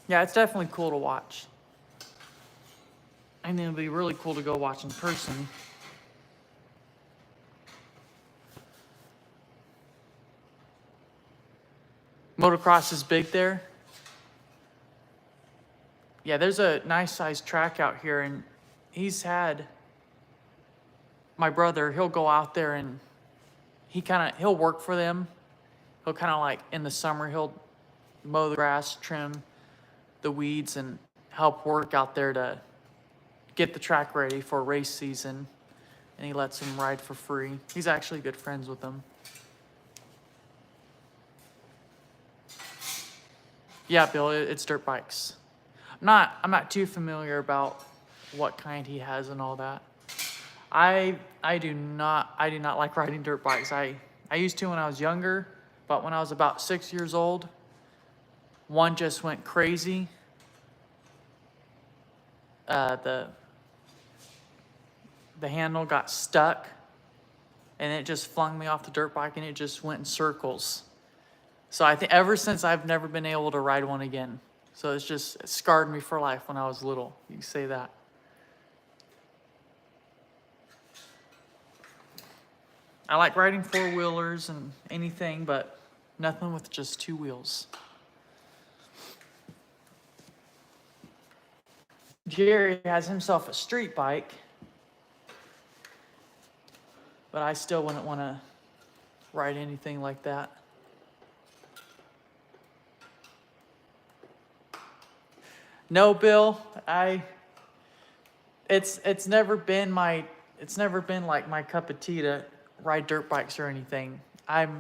Yeah, it's definitely cool to watch. I think it'd be really cool to go watch in person. Motocross is big there. Yeah, there's a nice sized track out here, and my brother, he'll go out there and he'll work for them. He'll kind of like in the summer, he'll mow the grass, trim the weeds, and help work out there to get the track ready for race season. And he lets them ride for free. He's actually good friends with them. Yeah, Bill, it's dirt bikes. I'm not too familiar about what kind he has and all that. I do not like riding dirt bikes. I used to when I was younger, but when I was about 6 years old, one just went crazy. The handle got stuck, and it just flung me off the dirt bike, and it just went in circles. So I think ever since I've never been able to ride one again. So it scarred me for life when I was little. You can say that. I like riding four-wheelers and anything, but nothing with just two wheels. Jerry has himself a street bike, but I still wouldn't want to ride anything like that. No, Bill, it's never been like my cup of tea to ride dirt bikes or anything. I've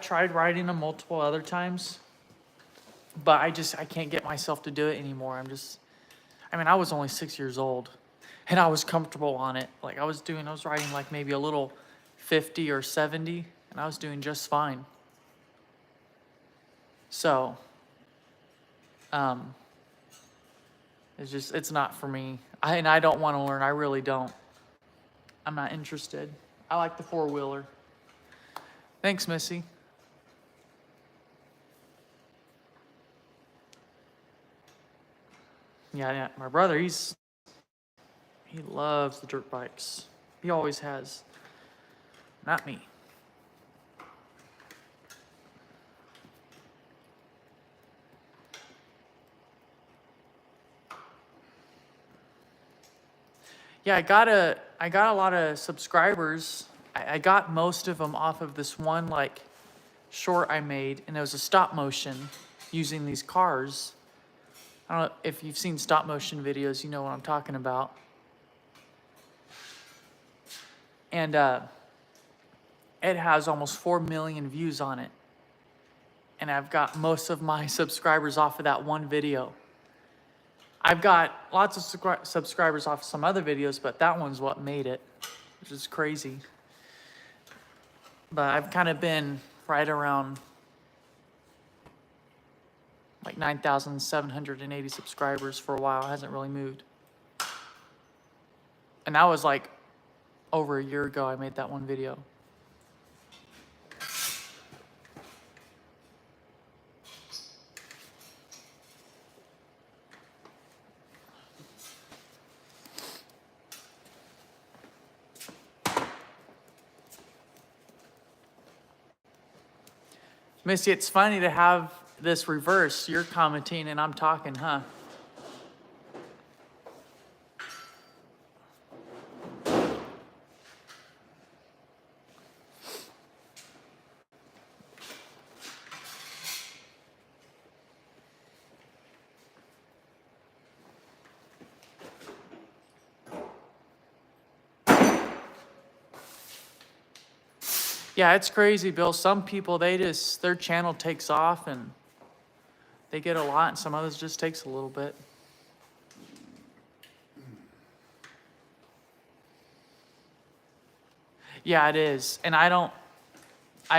tried riding them multiple other times, but I can't get myself to do it anymore. I was only 6 years old, and I was comfortable on it. Like I was riding like maybe a little 50 or 70, and I was doing just fine. So, it's not for me. I don't want to learn. I really don't. I'm not interested. I like the four-wheeler. Thanks, Missy. Yeah, my brother, he loves the dirt bikes. He always has. Not me. Yeah, I got a lot of subscribers. I got most of them off of this one like short I made, and it was a stop motion using these cars. I don't know if you've seen stop motion videos, you know what I'm talking about. And it has almost 4 million views on it. And I've got most of my subscribers off of that one video. I've got lots of subscribers off some other videos, but that one's what made it, which is crazy. But I've kind of been right around like 9,780 subscribers for a while. It hasn't really moved. And that was like over a year ago I made that one video. Missy, it's funny to have this reverse. You're commenting and I'm talking, huh? Yeah, it's crazy, Bill. Some people, their channel takes off and they get a lot, and some others just takes a little bit. Yeah, it is. And I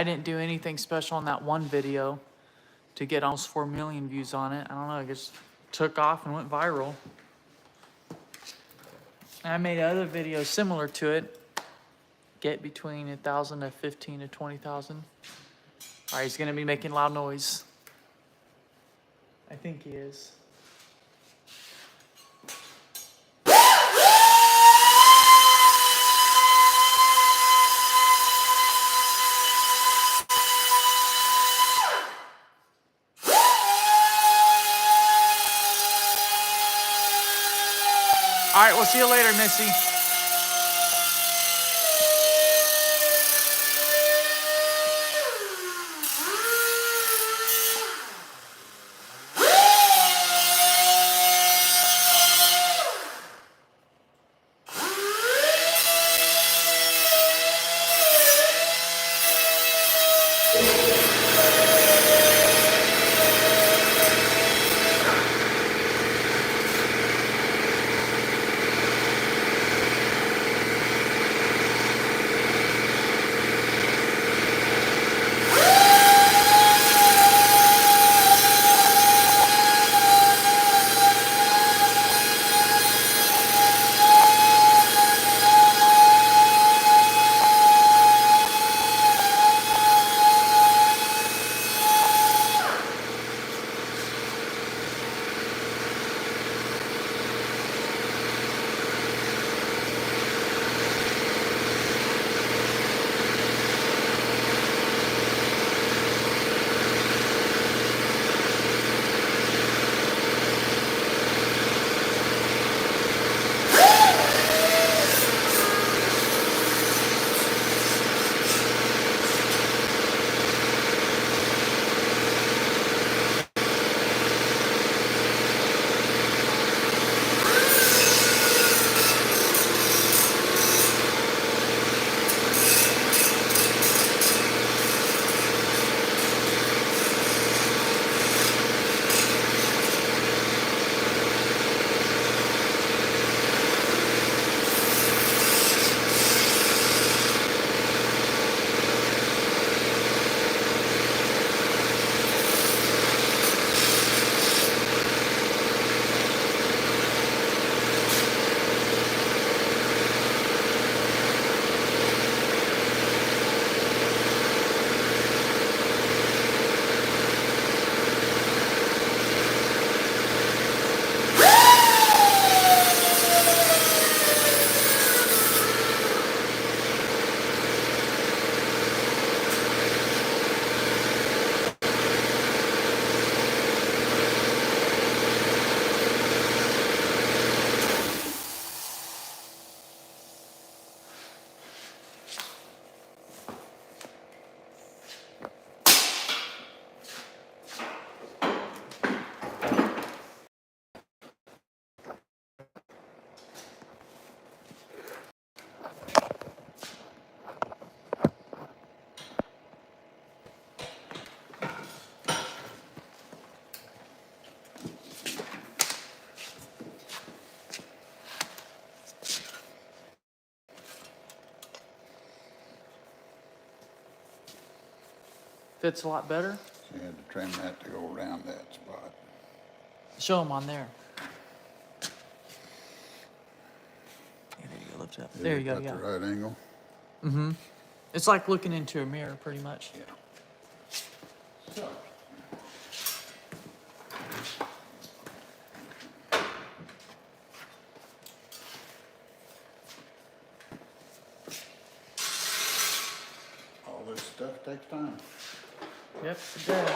didn't do anything special on that one video to get almost 4 million views on it. I don't know, it just took off and went viral. And I made other videos similar to it. Get between 1,000 to 15 to 20,000. All right, he's gonna be making loud noise. I think he is. All right, we'll see you later, Missy. Fits a lot better. So you had to trim that to go around that spot. Show them on there. Yeah, there you go. Lift it up. There you go. Got Yeah. the right angle. It's like looking into a mirror, pretty much. Yeah. So. All this stuff takes time. Yep, it does.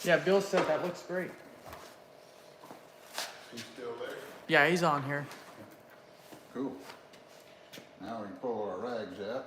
Yeah, Bill said that looks great. He's still there? Yeah, he's on here. Cool. Now we can pull our rags out.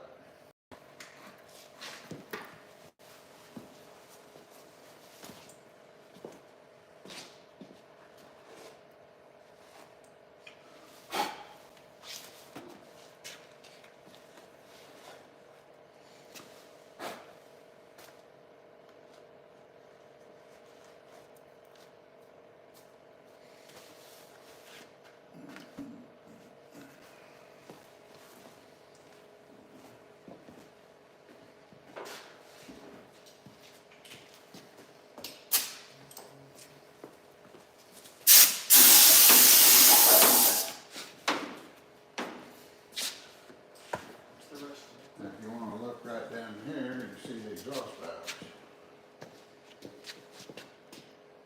Now, if you want to look right down here, you see the exhaust valves.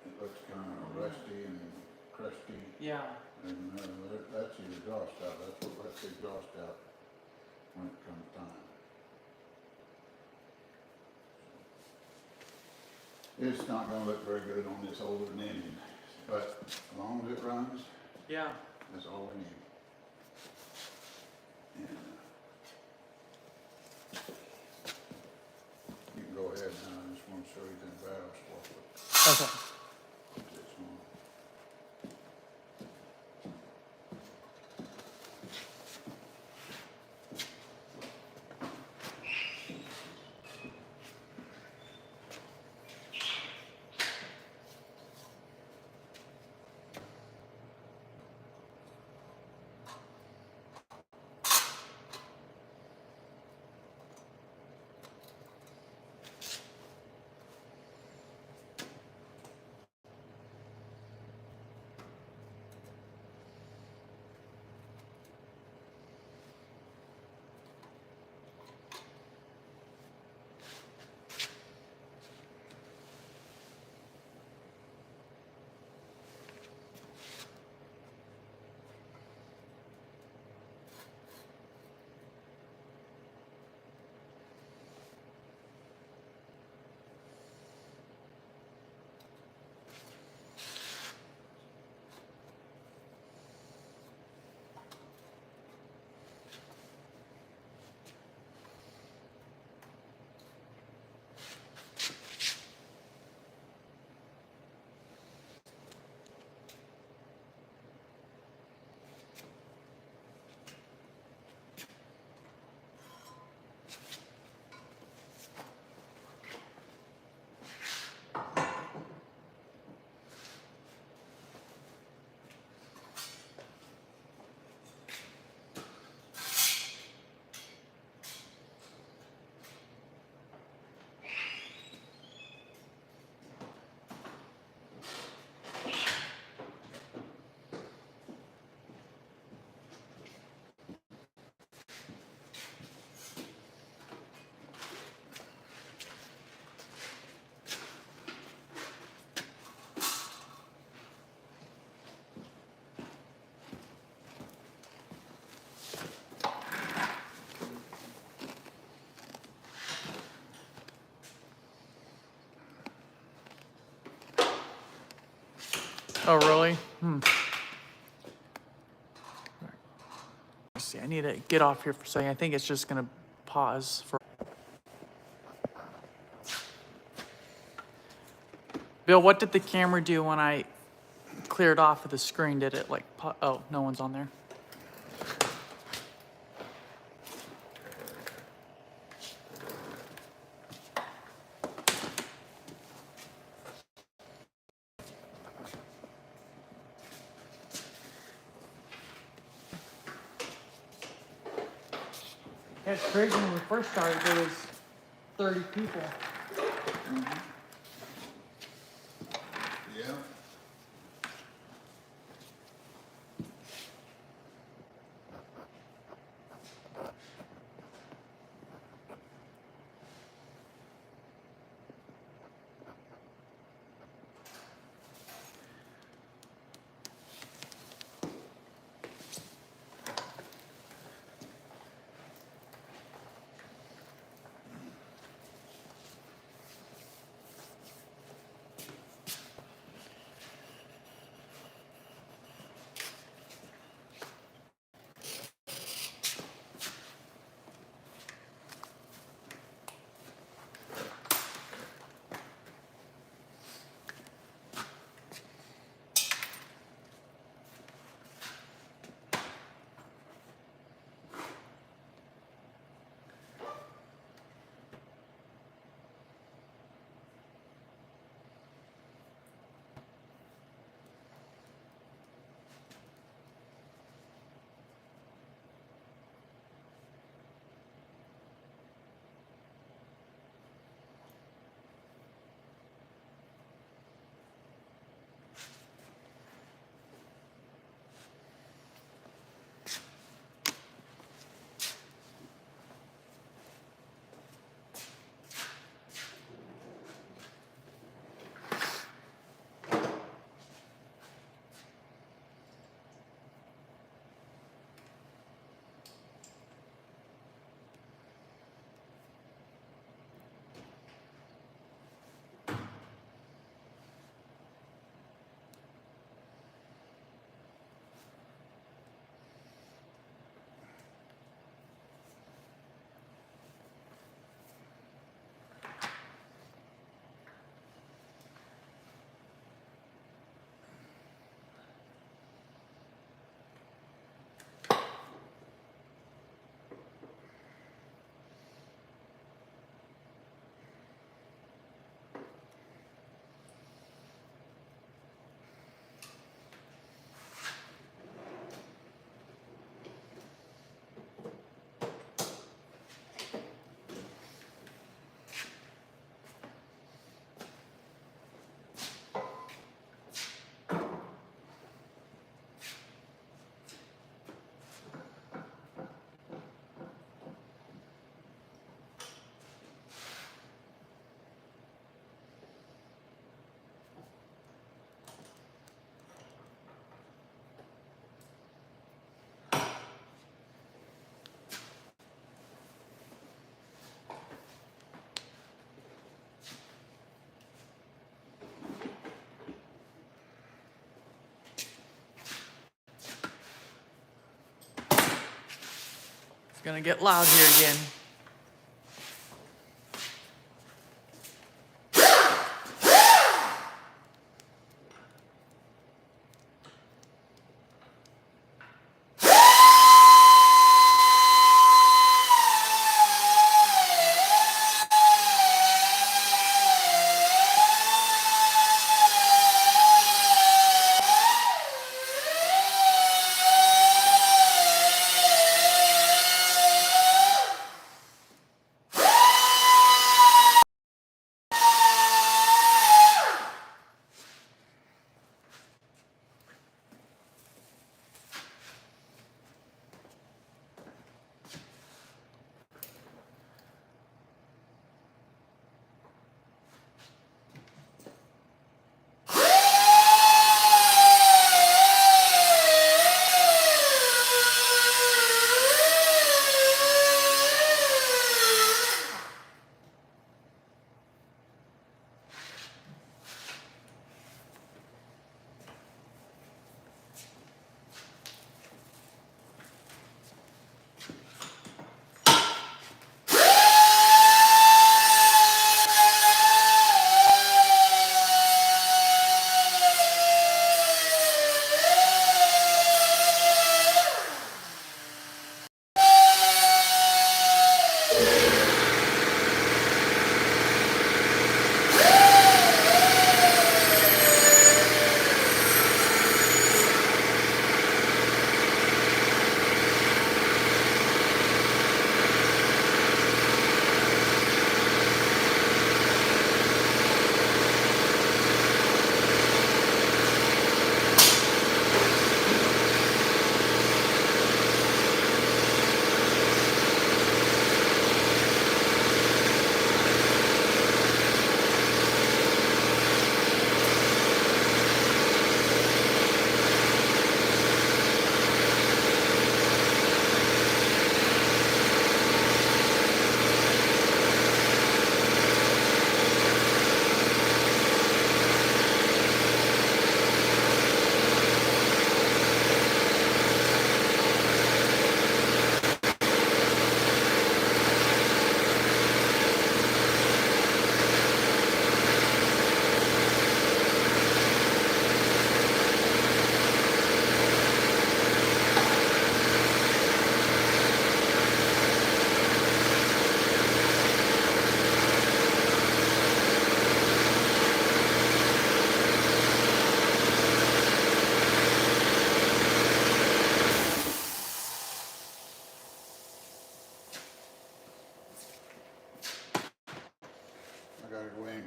It looks kind of rusty and crusty, Yeah. and that's your exhaust out. That's what lets the exhaust out when it comes time. It's not going to look very good on this older engine, but as long as it runs, Yeah. that's all we need. And, you can go ahead now. I just want to show you the valves. Okay. This one. Oh, really? Let's see, I need to get off here for a second. I think it's just gonna pause for. Bill, what did the camera do when I cleared off of the screen, did it? Like, oh, no one's on there. Yeah, it's crazy. When we first started, there was 30 people. Yeah. It's gonna get loud here again.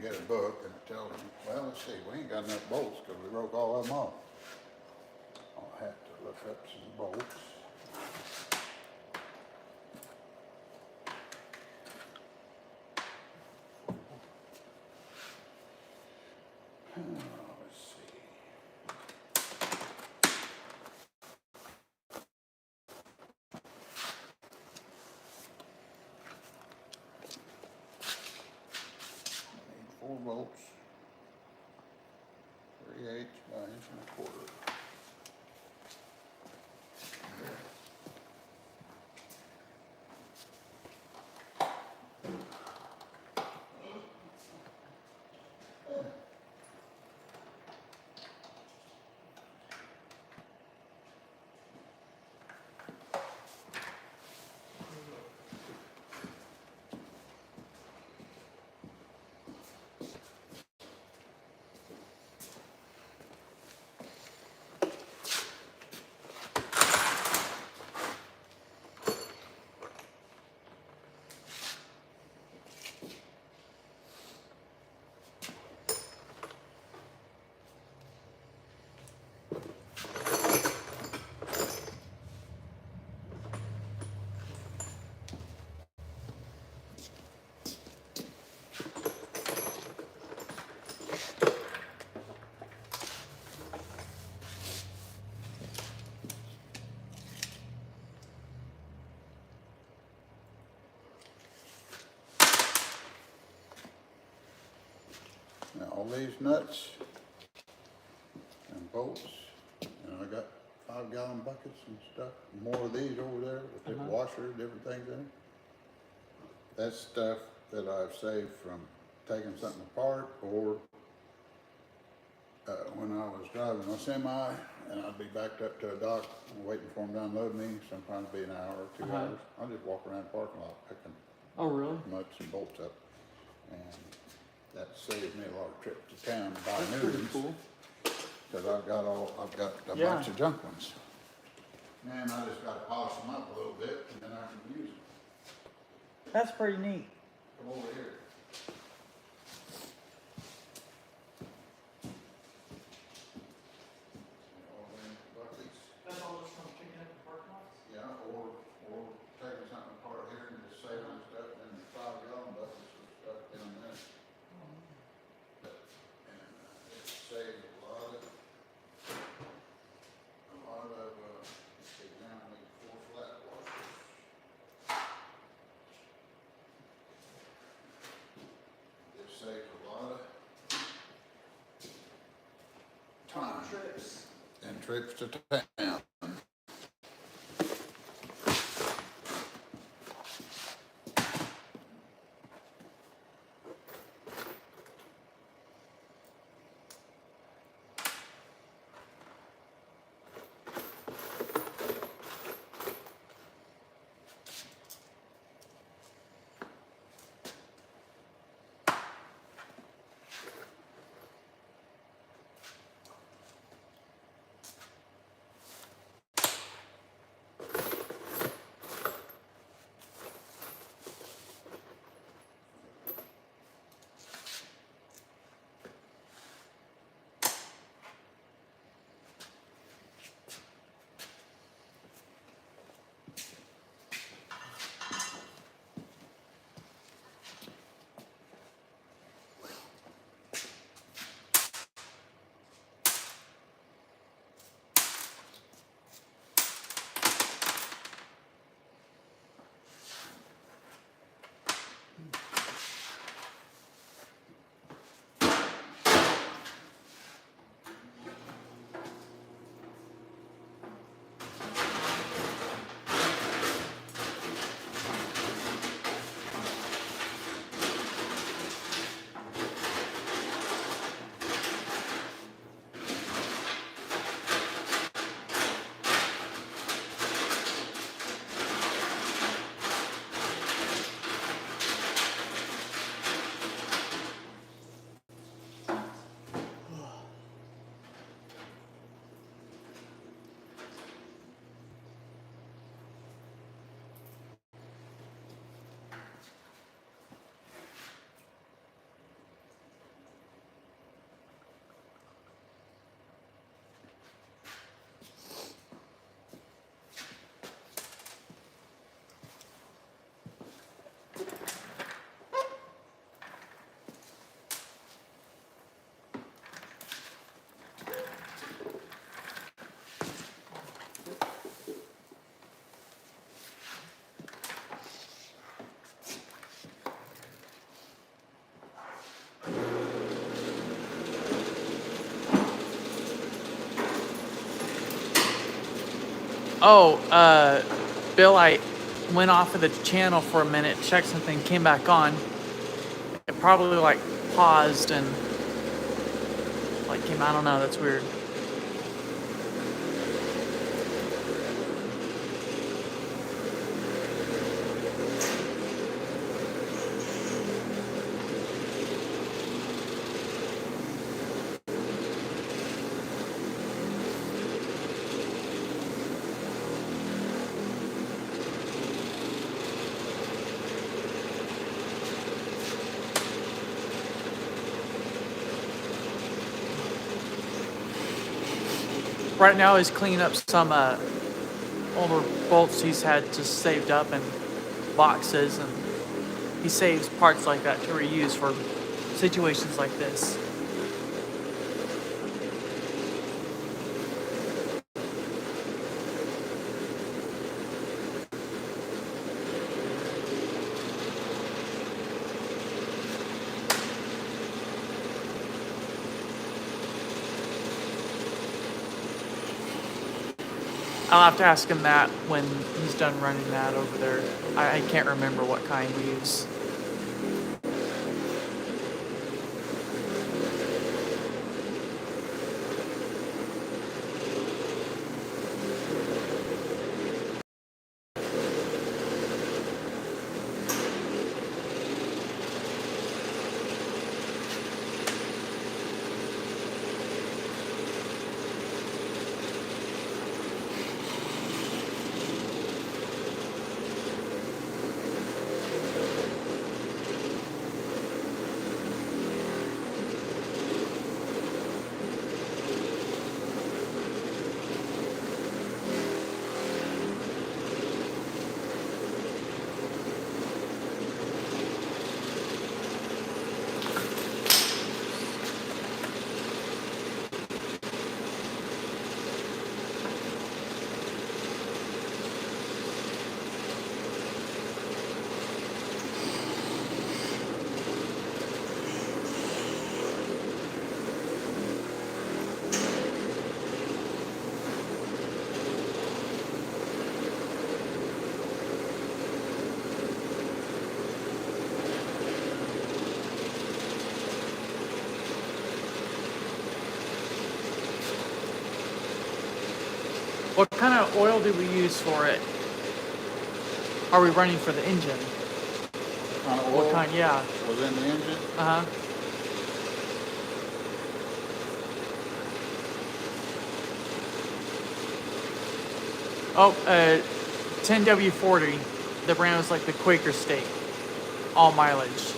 get a book and it tells me, well, let's see, we ain't got enough bolts because we broke all of them off. I'll have to look up some bolts. Let's see. I need 4 bolts, 3/8 by 1 1/4. Now all these nuts and bolts, and I got 5-gallon buckets and stuff, more of these over there with the washer, different things in it. That's stuff that I've saved from taking something apart, or when I was driving a semi and I'd be backed up to a dock waiting for them to unload me, sometimes be an hour or 2 hours. I'll just walk around the parking lot picking Oh, really? nuts and bolts up, and that saved me a lot of trips to town to buy That's new pretty ones. cool. Cause I've got a Yeah. bunch of junk ones. And I just gotta polish them up a little bit and then I can use them. That's pretty neat. Come over here. All them buckets. That's all just from picking up the parking lots? Yeah, or taking something apart here and just saving stuff in the 5-gallon buckets or stuff down there. And it saves a lot of, they now need 4 flat washers. It saves a lot of time Trips. and trips to town. Oh, Bill, I went off of the channel for a minute, checked something, came back on. It probably like paused and like came. I don't know. That's weird. Right now, he's cleaning up some older bolts he's had just saved up in boxes, and he saves parts like that to reuse for situations like this. I'll have to ask him that when he's done running that over there. I can't remember what kind we use. What kind of oil do we use for it? Are we running for the engine? Kind of What oil kind? Yeah. was in the engine. Uh huh. Oh, 10W40. The brand was like the Quaker State. All mileage.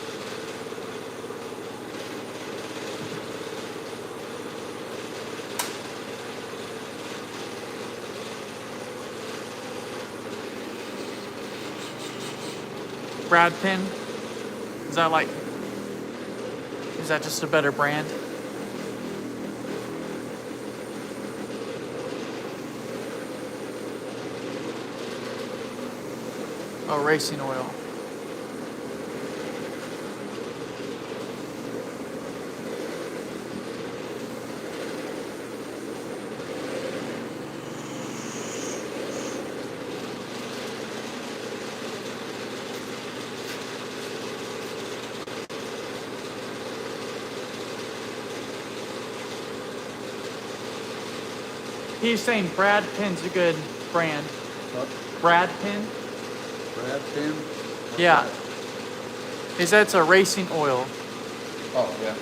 Brad Penn. Is that like? Is that just a better brand? Oh, racing oil. He's saying Brad Penn's a good brand. What? Brad Penn? Brad Penn? What's Yeah. that? He said it's a racing oil. Oh, yeah.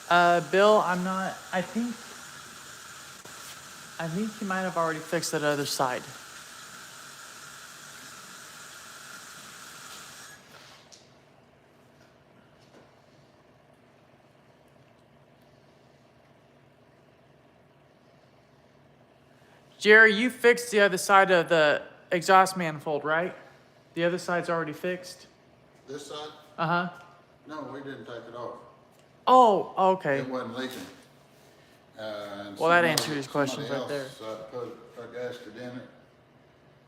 Bill, I'm not. I think you might have already fixed that other side. Jerry, you fixed the other side of the exhaust manifold, right? The other side's already fixed? This side? Uh-huh. No, we didn't take it off. Oh, okay. It wasn't leaking. Well, that answers his questions right there. Somebody else put a gasket in it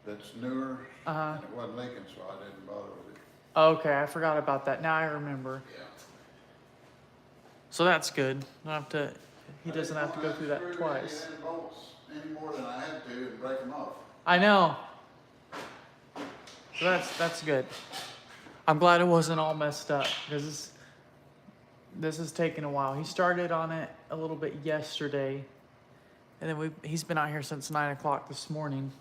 that's newer, Uh-huh. and it wasn't leaking, so I didn't bother with it. Okay, I forgot about that. Now I remember. Yeah. So that's good. Don't have to, he doesn't have to go through that twice. Any bolts any more than I had to and break them off. I know. So that's good. I'm glad it wasn't all messed up because this is taking a while. He started on it a little bit yesterday, and then he's been out here since 9 o'clock this morning.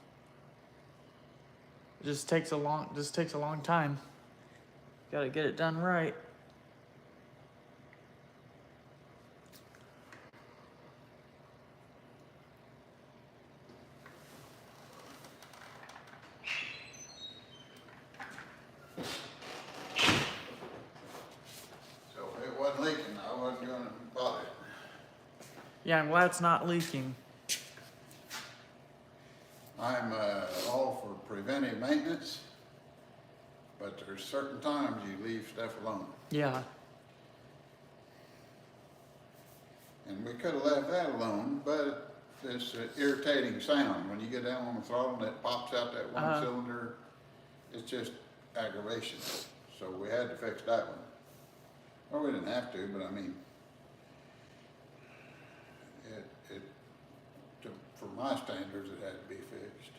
It just takes a long time. Got to get it done right. So if it wasn't leaking, I wasn't gonna bother it. Yeah, I'm glad it's not leaking. I'm all for preventive maintenance, but there's certain times you leave stuff alone. Yeah. And we could have left that alone, but this irritating sound, when you get down on the throttle and it pops out that one cylinder, it's just aggravation. So we had to fix that one. Well, we didn't have to, but I mean, for my standards, it had to be fixed.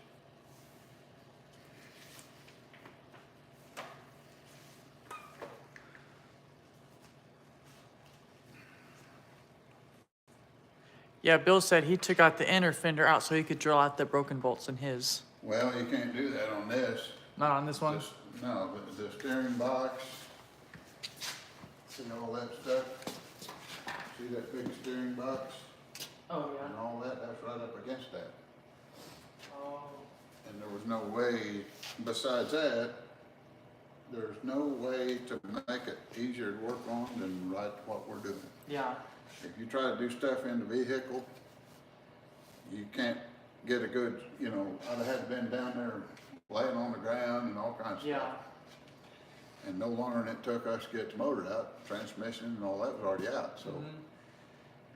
Yeah, Bill said he took out the inner fender out so he could drill out the broken bolts in his. Well, you can't do that on this. Not on this one? No, but the steering box, see all that stuff? See that big steering box Oh, and all that, that's right up against that. Oh. And there was no way, besides that, there's no way to make it easier to work on than right what we're doing. Yeah. If you try to do stuff in the vehicle, you can't get a good, I'd have been down there laying on the ground and all kinds of Yeah. stuff. And no longer than it took us to get the motor out, transmission and all that was already out, so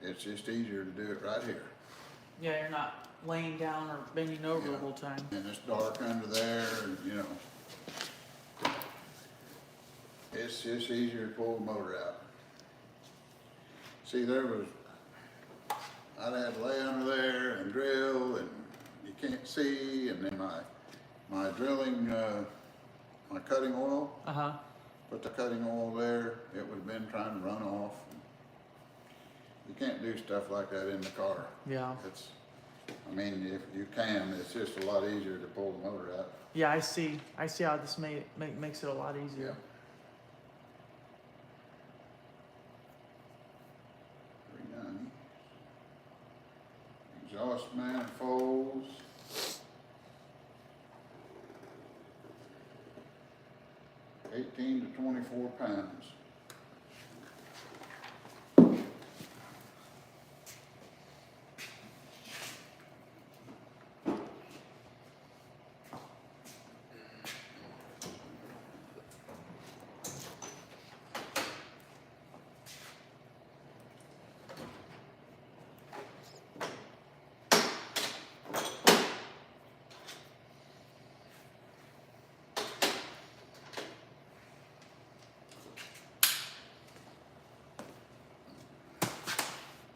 it's just easier to do it right here. Yeah, you're not laying down or bending over the whole time. And it's dark under there, and it's just easier to pull the motor out. See, I'd have to lay under there and drill, and you can't see, and then my drilling, my cutting oil, put the cutting oil there, it would have been trying to run off. You can't do stuff like that in the car. Yeah. If you can, it's just a lot easier to pull the motor out. Yeah, I see how this makes it a lot easier. Yeah. 390. Exhaust manifolds. $18 to 24 pounds.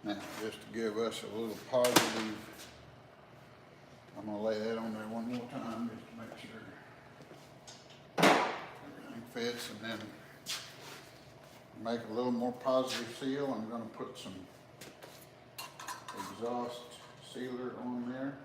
Now, just to give us a little positive, I'm gonna lay that on there one more time just to make sure everything fits, and then make a little more positive seal. I'm gonna put some exhaust sealer on there.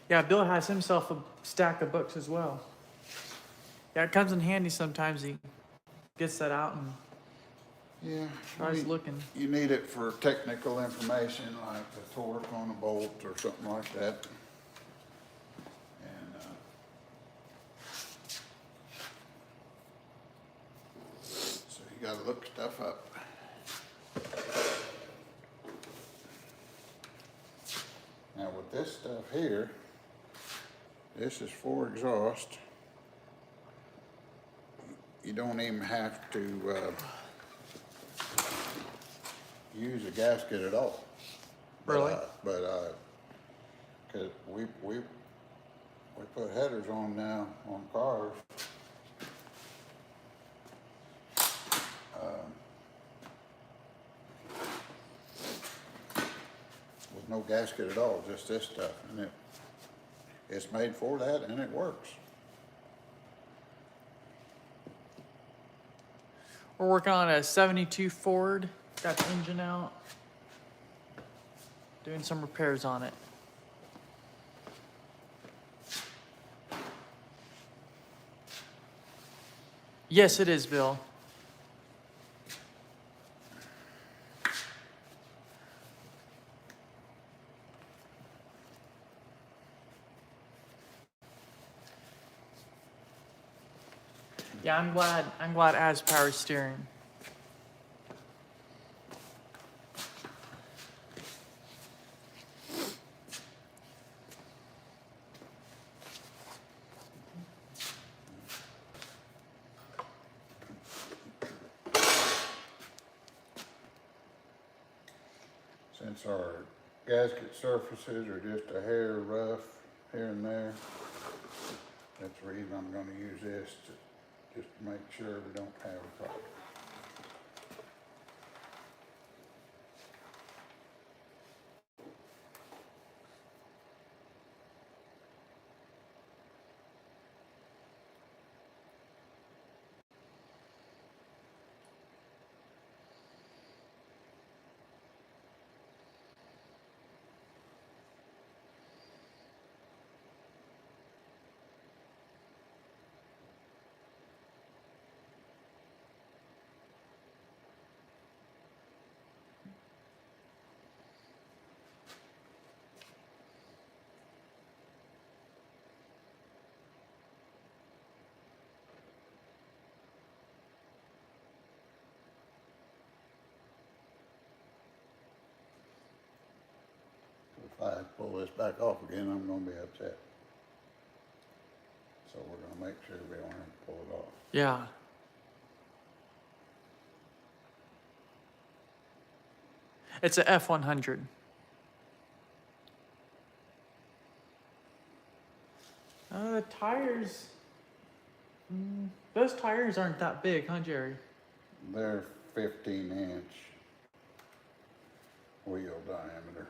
Yeah, Bill has himself a stack of books as well. Yeah, it comes in handy sometimes. He gets that out and Yeah. tries looking. You need it for technical information like the torque on a bolt or something like that. And, so you gotta look stuff up. Now with this stuff here, this is for exhaust. You don't even have to use a gasket at all. Really? Cause we put headers on now on cars. With no gasket at all, just this stuff, and it's made for that, and it works. We're working on a 72 Ford. Got the engine out. Doing some repairs on it. Yes, it is, Bill. Yeah, I'm glad it has power steering. Since our gasket surfaces are just a hair rough here and there, that's the reason I'm gonna use this to just make sure we don't have a problem. If I pull this back off again, I'm gonna be upset. So we're gonna make sure we don't have to pull it off. Yeah. It's a F100. The tires. Those tires aren't that big, huh, Jerry? They're 15-inch wheel diameter.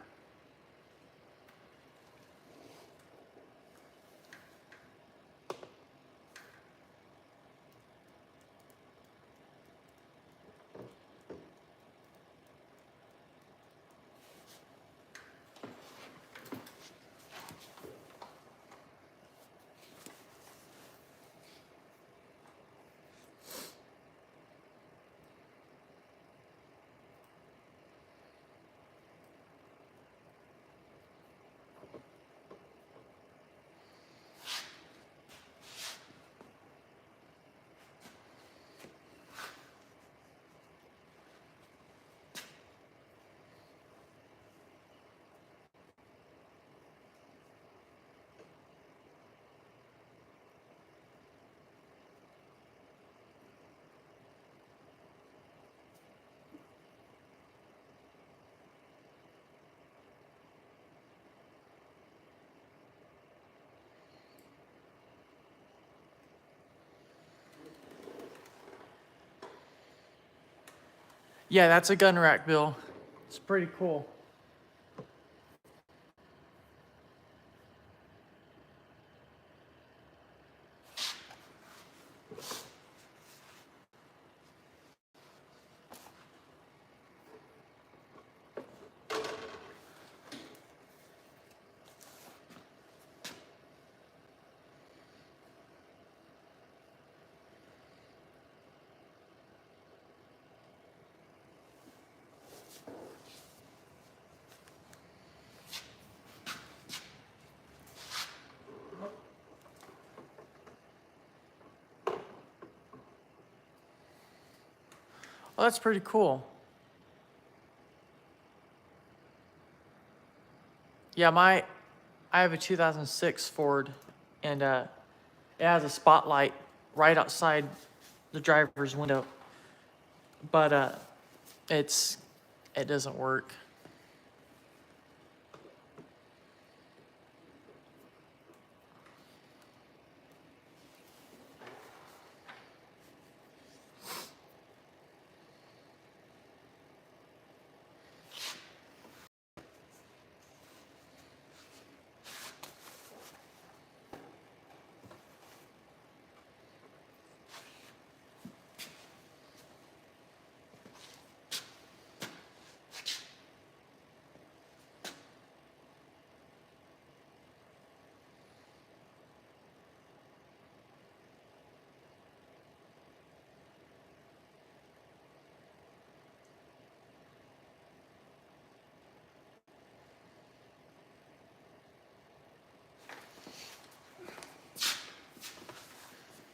Yeah, that's a gun rack, Bill. It's pretty cool. Well, that's pretty cool. Yeah, I have a 2006 Ford, and it has a spotlight right outside the driver's window, but it doesn't work.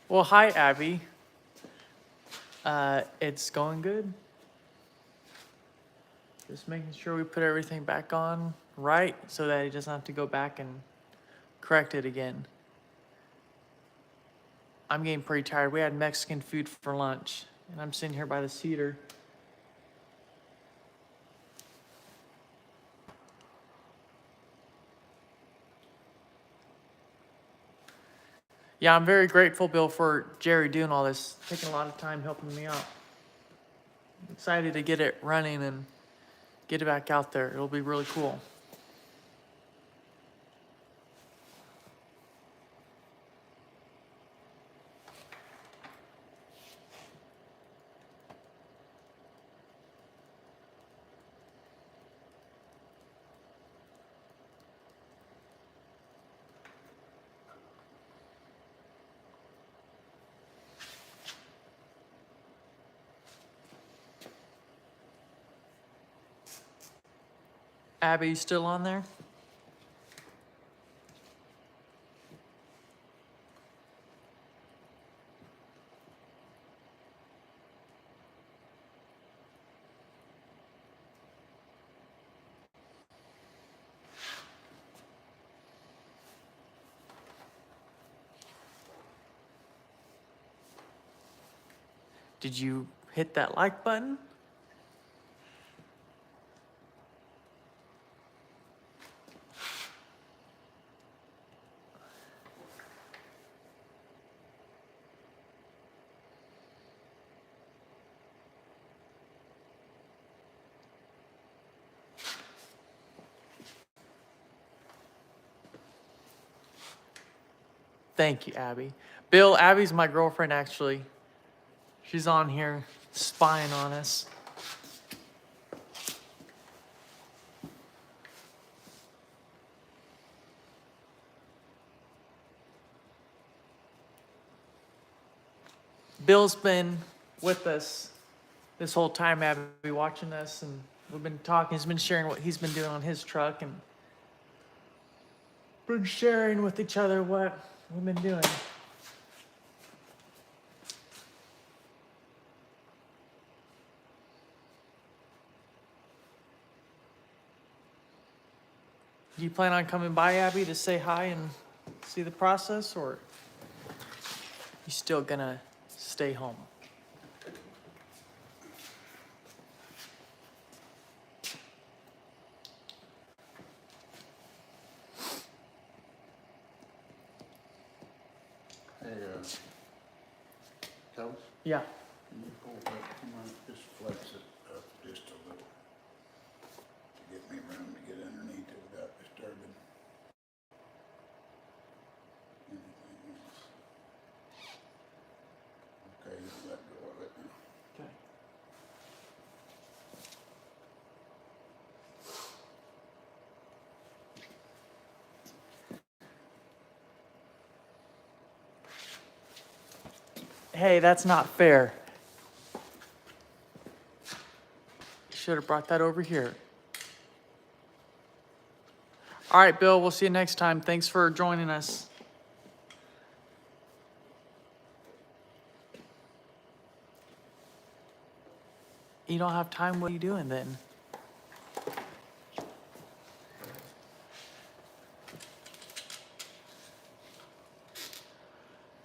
Well, hi, Abby. It's going good. Just making sure we put everything back on right so that he doesn't have to go back and correct it again. I'm getting pretty tired. We had Mexican food for lunch, and I'm sitting here by the cedar. Yeah, I'm very grateful, Bill, for Jerry doing all this, taking a lot of time helping me out. I'm excited to get it running and get it back out there. It'll be really cool. Abby, you still on there? Did you hit that like button? Thank you, Abby. Bill, Abby's my girlfriend, actually. She's on here spying on us. Bill's been with us this whole time, Abby, watching us, and we've been talking. He's been sharing what he's been doing on his truck, and been sharing with each other what we've been doing. Do you plan on coming by, Abby, to say hi and see the process, or you still gonna stay home? Hey, Kelly, Yeah. can you pull that, come on, just flex it up just a little to get me room to get underneath it without disturbing anything else. Okay, you let go of it now. Okay. Hey, that's not fair. You should have brought that over here. All right, Bill, we'll see you next time. Thanks for joining us. you don't have time, what are you doing then?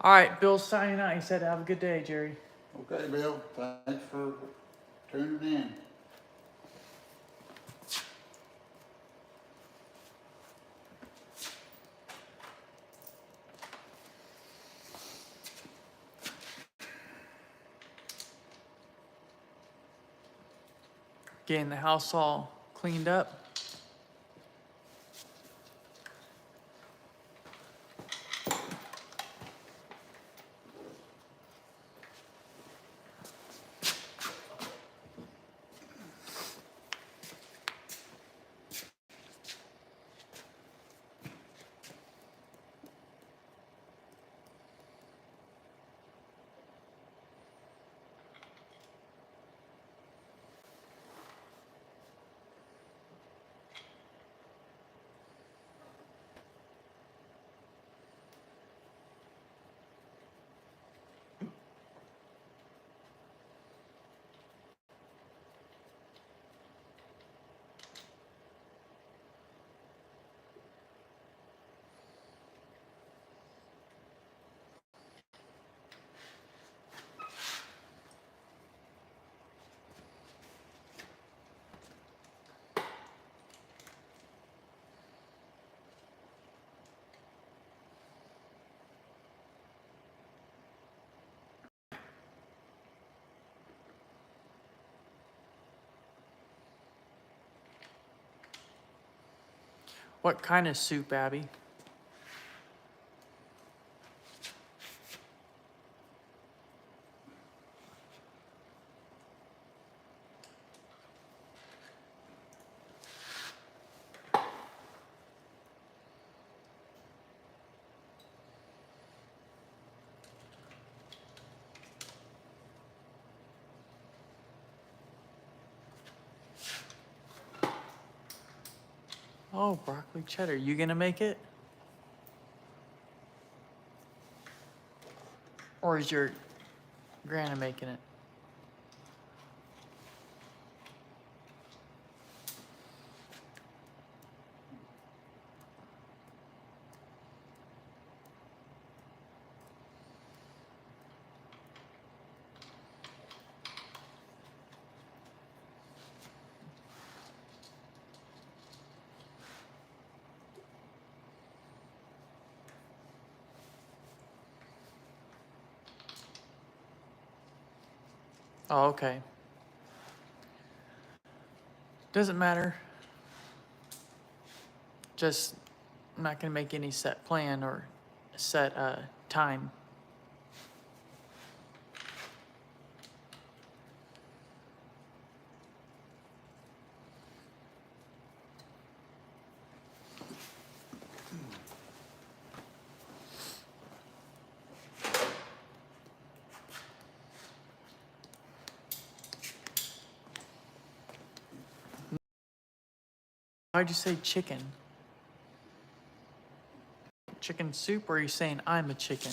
All right, Bill's signing out. He said, have a good day, Jerry. Okay, Bill, thanks for tuning in. Getting the house all cleaned up. What kind of soup, Abby? Oh, broccoli cheddar. You gonna make it? Or is your grandma making it? Oh, okay. Doesn't matter. Just, I'm not gonna make any set plan or set time. Why'd you say chicken? Chicken soup, or are you saying I'm a chicken?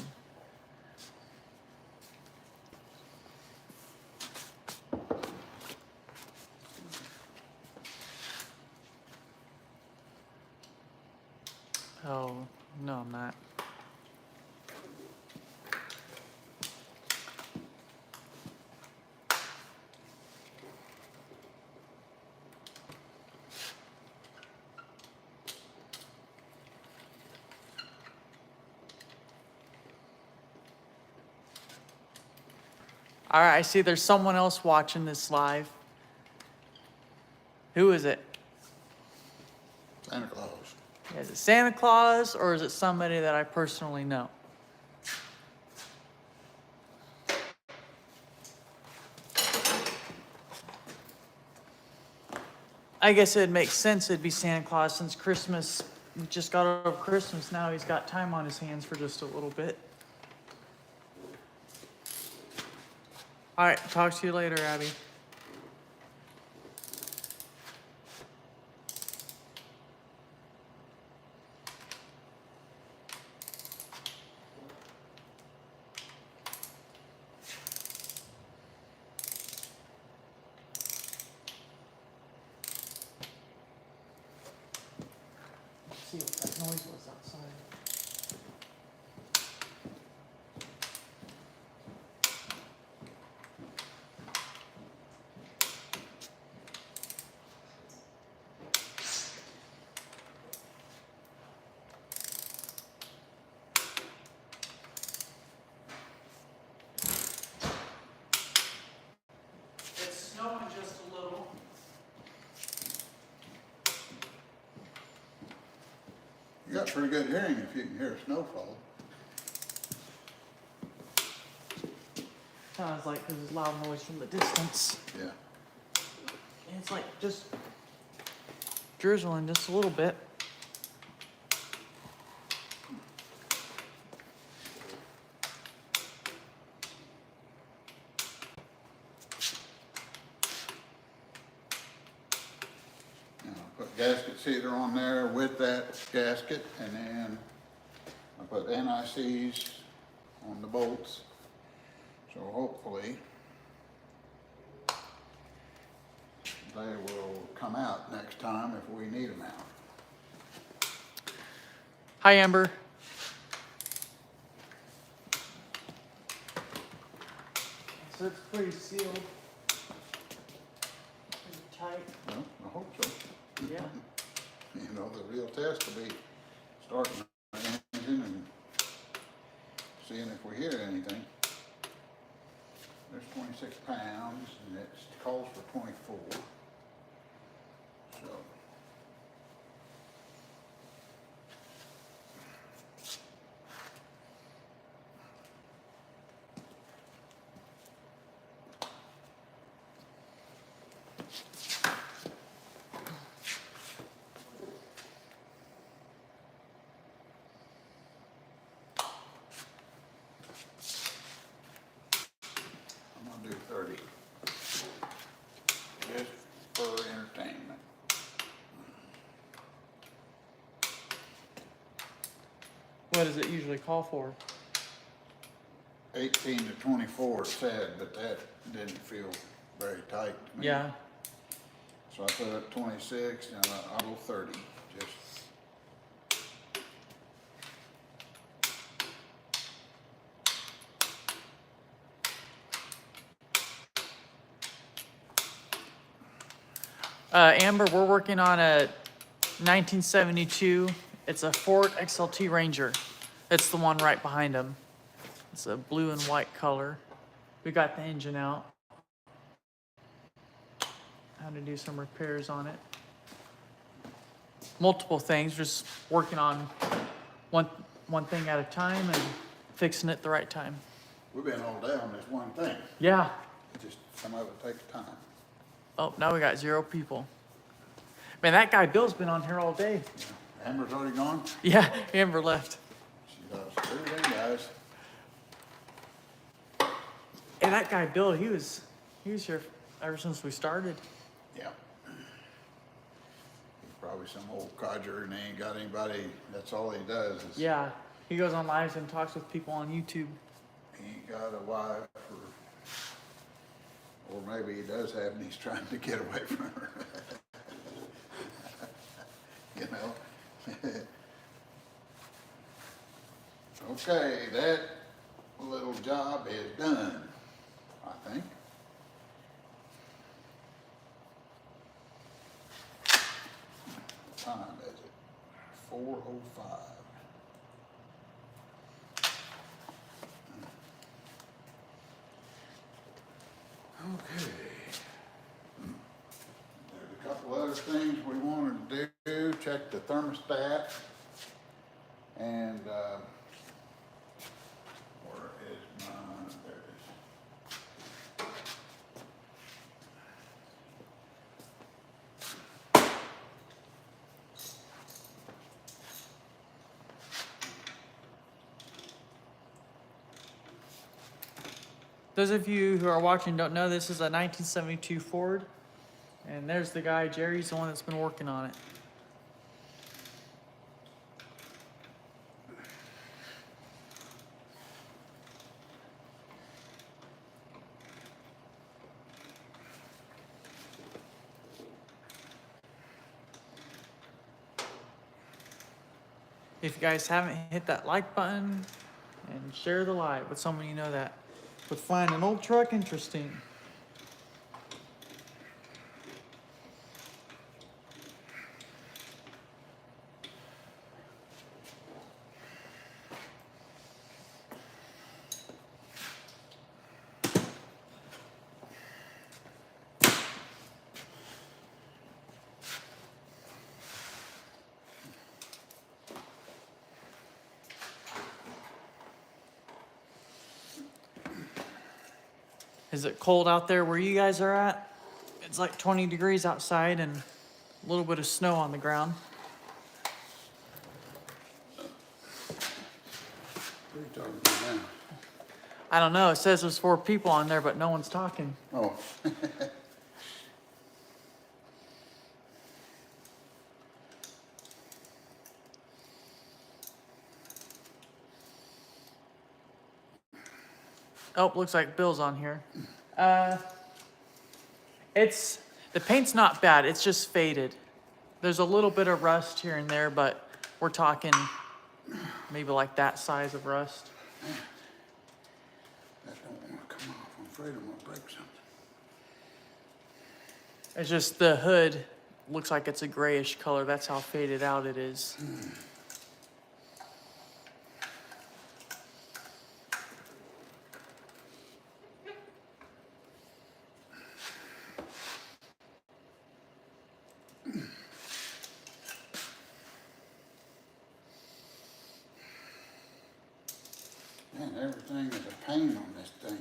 Oh, no, I'm not. All right, I see there's someone else watching this live. Who is it? Santa Claus. Is it Santa Claus, or is it somebody that I personally know? I guess it makes sense it'd be Santa Claus since Christmas, we just got over Christmas. Now he's got time on his hands for just a little bit. All right, talk to you later, Abby. that noise was outside. It's snowing just a little. You got pretty good hearing if you can hear a snowfall. Sounds like there's loud noise from the distance. Yeah. And it's like just drizzling just a little bit. Now, I put gasket sealer on there with that gasket, and then I put NICs on the bolts. So hopefully they will come out next time if we need them out. Hi, Amber. So it's pretty sealed. Pretty tight. Well, I hope so. Yeah. You know, the real test will be starting the engine and seeing if we hear anything. There's 26 pounds and it calls for 24. So. I'm gonna do 30. Just for entertainment. What does it usually call for? 18 to 24 it said, but that didn't feel very tight to me. Yeah. So I put up 26 and I'll go 30. Just Amber, we're working on a 1972. It's a Ford XLT Ranger. It's the one right behind him. It's a blue and white color. We got the engine out. How to do some repairs on it. Multiple things, just working on one thing at a time and fixing it the right time. we've been all day on this one thing. Yeah. Just some of it takes time. Oh, now we got 0 people. Man, that guy Bill's been on here all day. Amber's already gone? Yeah, Amber left. She does everything, guys. And that guy Bill, he was here ever since we started. Yeah. He's probably some old codger and he ain't got anybody, that's all he does is. Yeah, he goes on lives and talks with people on YouTube. He ain't got a wife or maybe he does have and he's trying to get away from her. You know? Okay, that little job is done, I think. What time is it? 4:05. Okay. There's a couple other things we wanted to do. Check the thermostat. And, where is mine? There it is. Those of you who are watching don't know, this is a 1972 Ford. And there's the guy, Jerry's the one that's been working on it. If you guys haven't, hit that like button and share the live with someone you know that would find an old truck interesting. Is it cold out there where you guys are at? It's like 20 degrees outside and a little bit of snow on the ground. What are you talking about now? I don't know. It says there's 4 people on there, but no one's talking. Oh. Oh, looks like Bill's on here. The paint's not bad. It's just faded. There's a little bit of rust here and there, but we're talking maybe like that size of rust. That don't want to come off. I'm afraid I'm going to break something. It's just the hood looks like it's a grayish color. That's how faded out it is. Man, everything is a pain on this thing.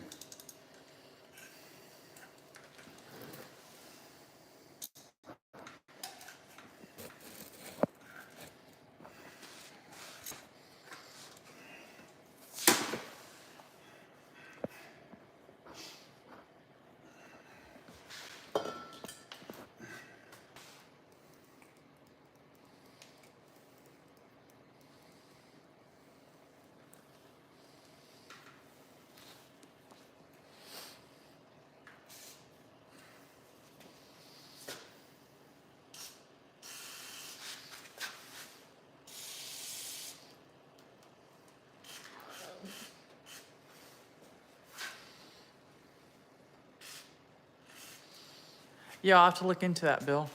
Yeah, I'll have to look into that, Bill.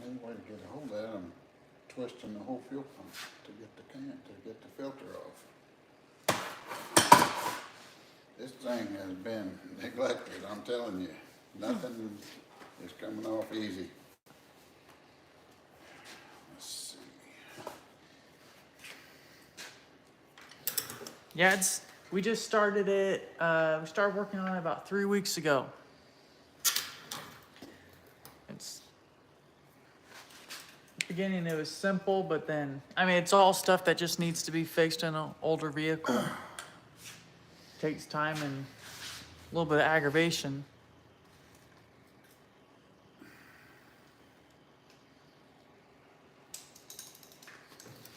The only way to get a hold of that, I'm twisting the whole fuel pump to get the filter off. This thing has been neglected, I'm telling you. Nothing is coming off easy. Let's see. Yeah, we just started it. We started working on it about 3 weeks ago. It's beginning it was simple, but then it's all stuff that just needs to be fixed in an older vehicle. Takes time and a little bit of aggravation.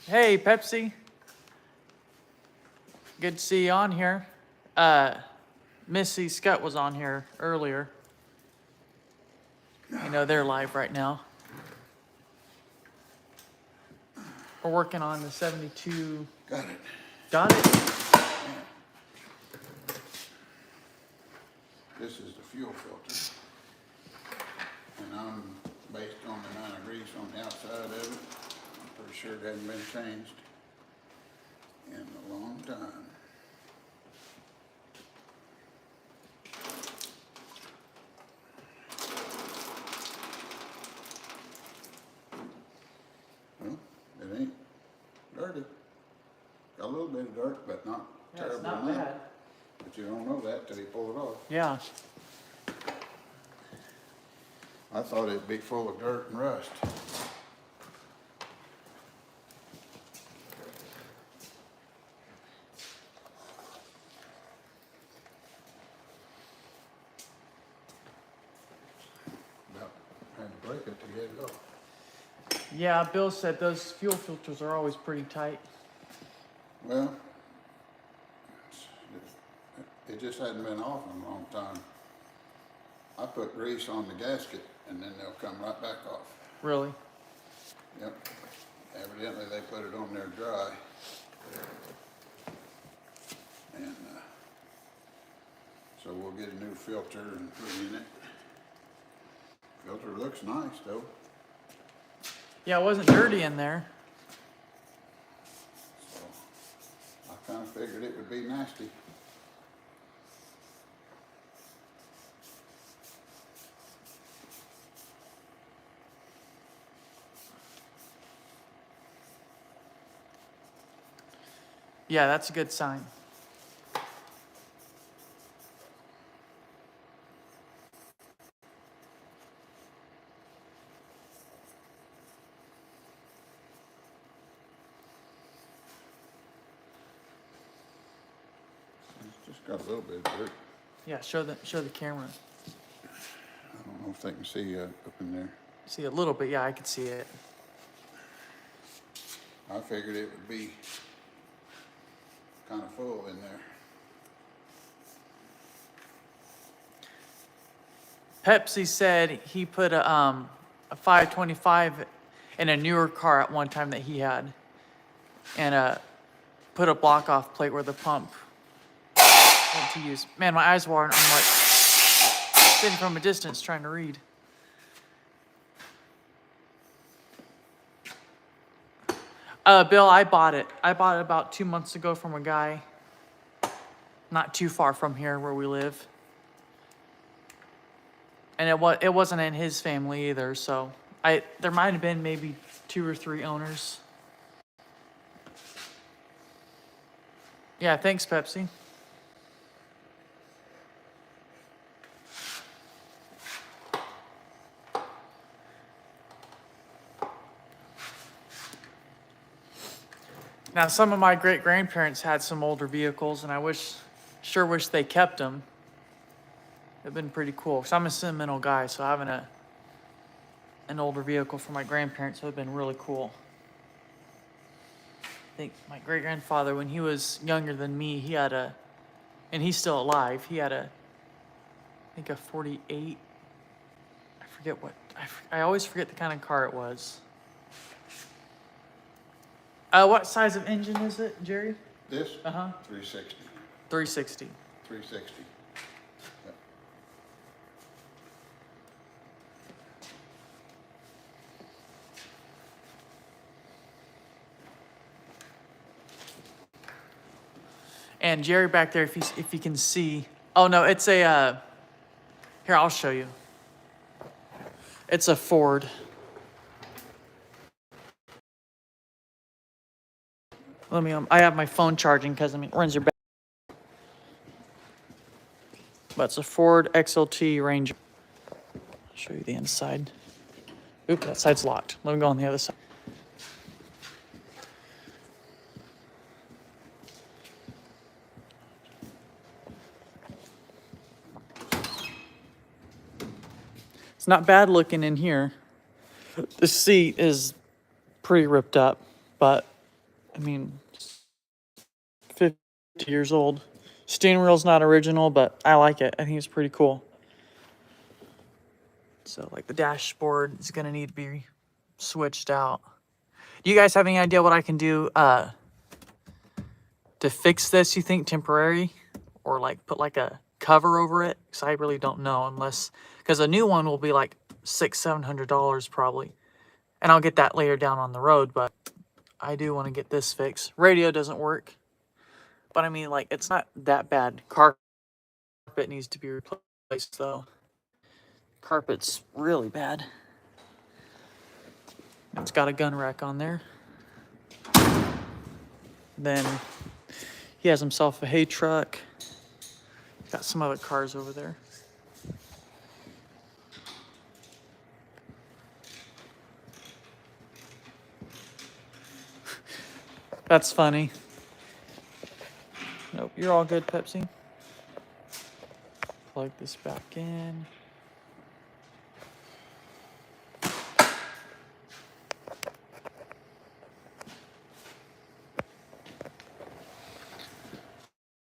Hey, Pepsi. Good to see you on here. Missy Scott was on here earlier. I know they're live right now. We're working on the 72. Got it. Got it? This is the fuel filter. And I'm based on the amount of grease on the outside of it. I'm pretty sure it hasn't been changed in a long time. Well, it ain't dirty. Got a little bit of dirt, but not terrible it's not amount. bad. But you don't know that till you pull it off. Yeah. I thought it'd be full of dirt and rust. About had to break it to get it off. Yeah, Bill said those fuel filters are always pretty tight. Well, it just hadn't been off in a long time. I put grease on the gasket and then they'll come right back off. Really? Yep. Evidently they put it on there dry. And so we'll get a new filter and put in it. Filter looks nice though. Yeah, it wasn't dirty in there. So I kind of figured it would be nasty. Yeah, that's a good sign. It's just got a little bit of dirt. Yeah, show the camera. I don't know if they can see up in there. See a little bit. Yeah, I could see it. I figured it would be kind of full in there. Pepsi said he put a 525 in a newer car at one time that he had, and put a block off plate where the pump went to use. Man, my eyes watering. I'm like sitting from a distance trying to read. Bill, I bought it. I bought it about 2 months ago from a guy not too far from here where we live. And it wasn't in his family either, so there might have been maybe 2 or 3 owners. Yeah, thanks, Pepsi. Now, some of my great-grandparents had some older vehicles, and I sure wish they kept them. It'd been pretty cool. Cause I'm a sentimental guy, so having an older vehicle for my grandparents would have been really cool. I think my great-grandfather, when he was younger than me, he had and he's still alive, he had I think a 48. I forget what, I always forget the kind of car it was. What size of engine is it, Jerry? This? 360. 360. Yep. And Jerry back there, if you can see. Oh no, it's a. Here, I'll show you. It's a Ford. Let me. I have my phone charging because it runs your back. But it's a Ford XLT Ranger. I'll show you the inside. Oop, that side's locked. Let me go on the other side. It's not bad looking in here. The seat is pretty ripped up, but I mean, 50 years old. Steering wheel's not original, but I like it. I think it's pretty cool. So, like, the dashboard is gonna need to be switched out. Do you guys have any idea what I can do to fix this, you think, temporary? Or like put like a cover over it? Because I really don't know, unless, because a new one will be like $600-700 probably. And I'll get that later down on the road, but I do want to get this fixed. Radio doesn't work. But I mean, like, it's not that bad. Carpet needs to be replaced, though. Carpet's really bad. It's got a gun rack on there. Then he has himself a hay truck. Got some other cars over there. That's funny. Nope, you're all good, Pepsi. Plug this back in.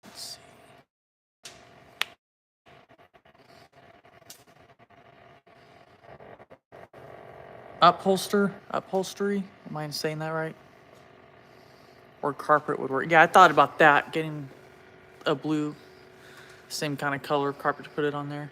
Let's see. Upholstery. Am I saying that right? Or carpet would work. Yeah, I thought about that, getting a blue, same kind of color carpet to put it on there.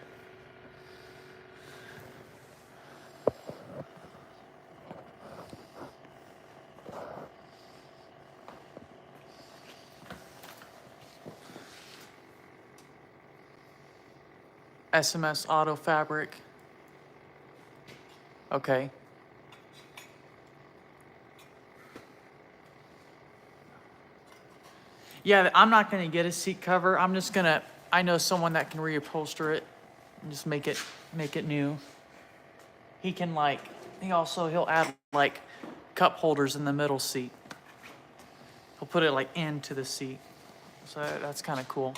SMS auto fabric. Okay. Yeah, I'm not gonna get a seat cover. I'm just gonna, I know someone that can reupholster it and just make it new. He can like, he'll add like cup holders in the middle seat. He'll put it like into the seat. So that's kind of cool.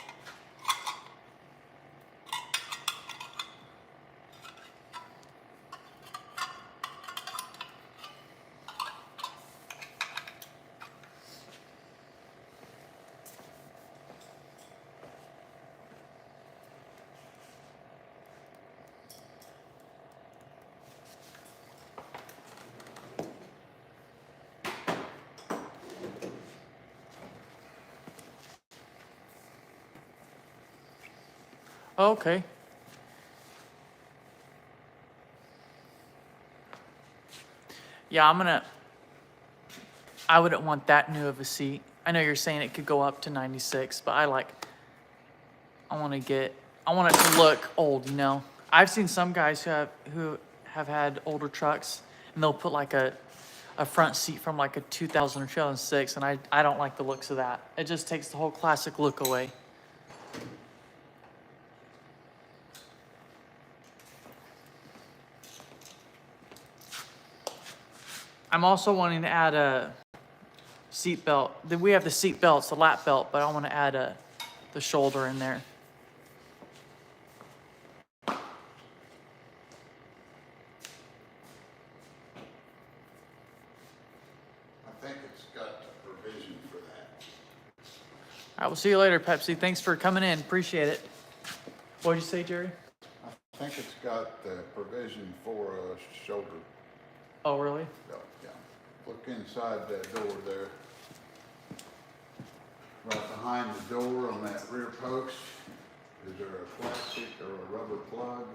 Okay. Yeah, I wouldn't want that new of a seat. I know you're saying it could go up to 96, but I want it to look old, you know? I've seen some guys who have had older trucks, and they'll put like a front seat from like a 2000 or 2006, and I don't like the looks of that. It just takes the whole classic look away. I'm also wanting to add a seat belt. We have the seat belts, the lap belt, but I want to add the shoulder in there. I think it's got the provision for that. All right, we'll see you later, Pepsi. Thanks for coming in. Appreciate it. What'd you say, Jerry? I think it's got the provision for a shoulder. Oh, really? Yeah. Look inside that door there. Right behind the door on that rear post, is there a plastic or a rubber plug?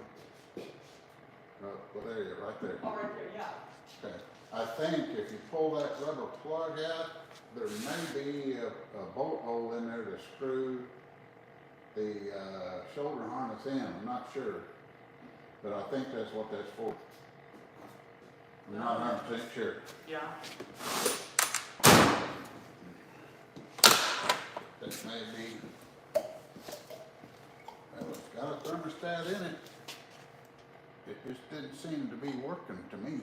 Well, there you go, right there. Oh, right there, yeah. Okay. I think if you pull that rubber plug out, there may be a bolt hole in there to screw the shoulder harness in. I'm not sure, but I think that's what that's for. I'm not 100% sure. Yeah. That may be, well, it's got a thermostat in it. It just didn't seem to be working to me.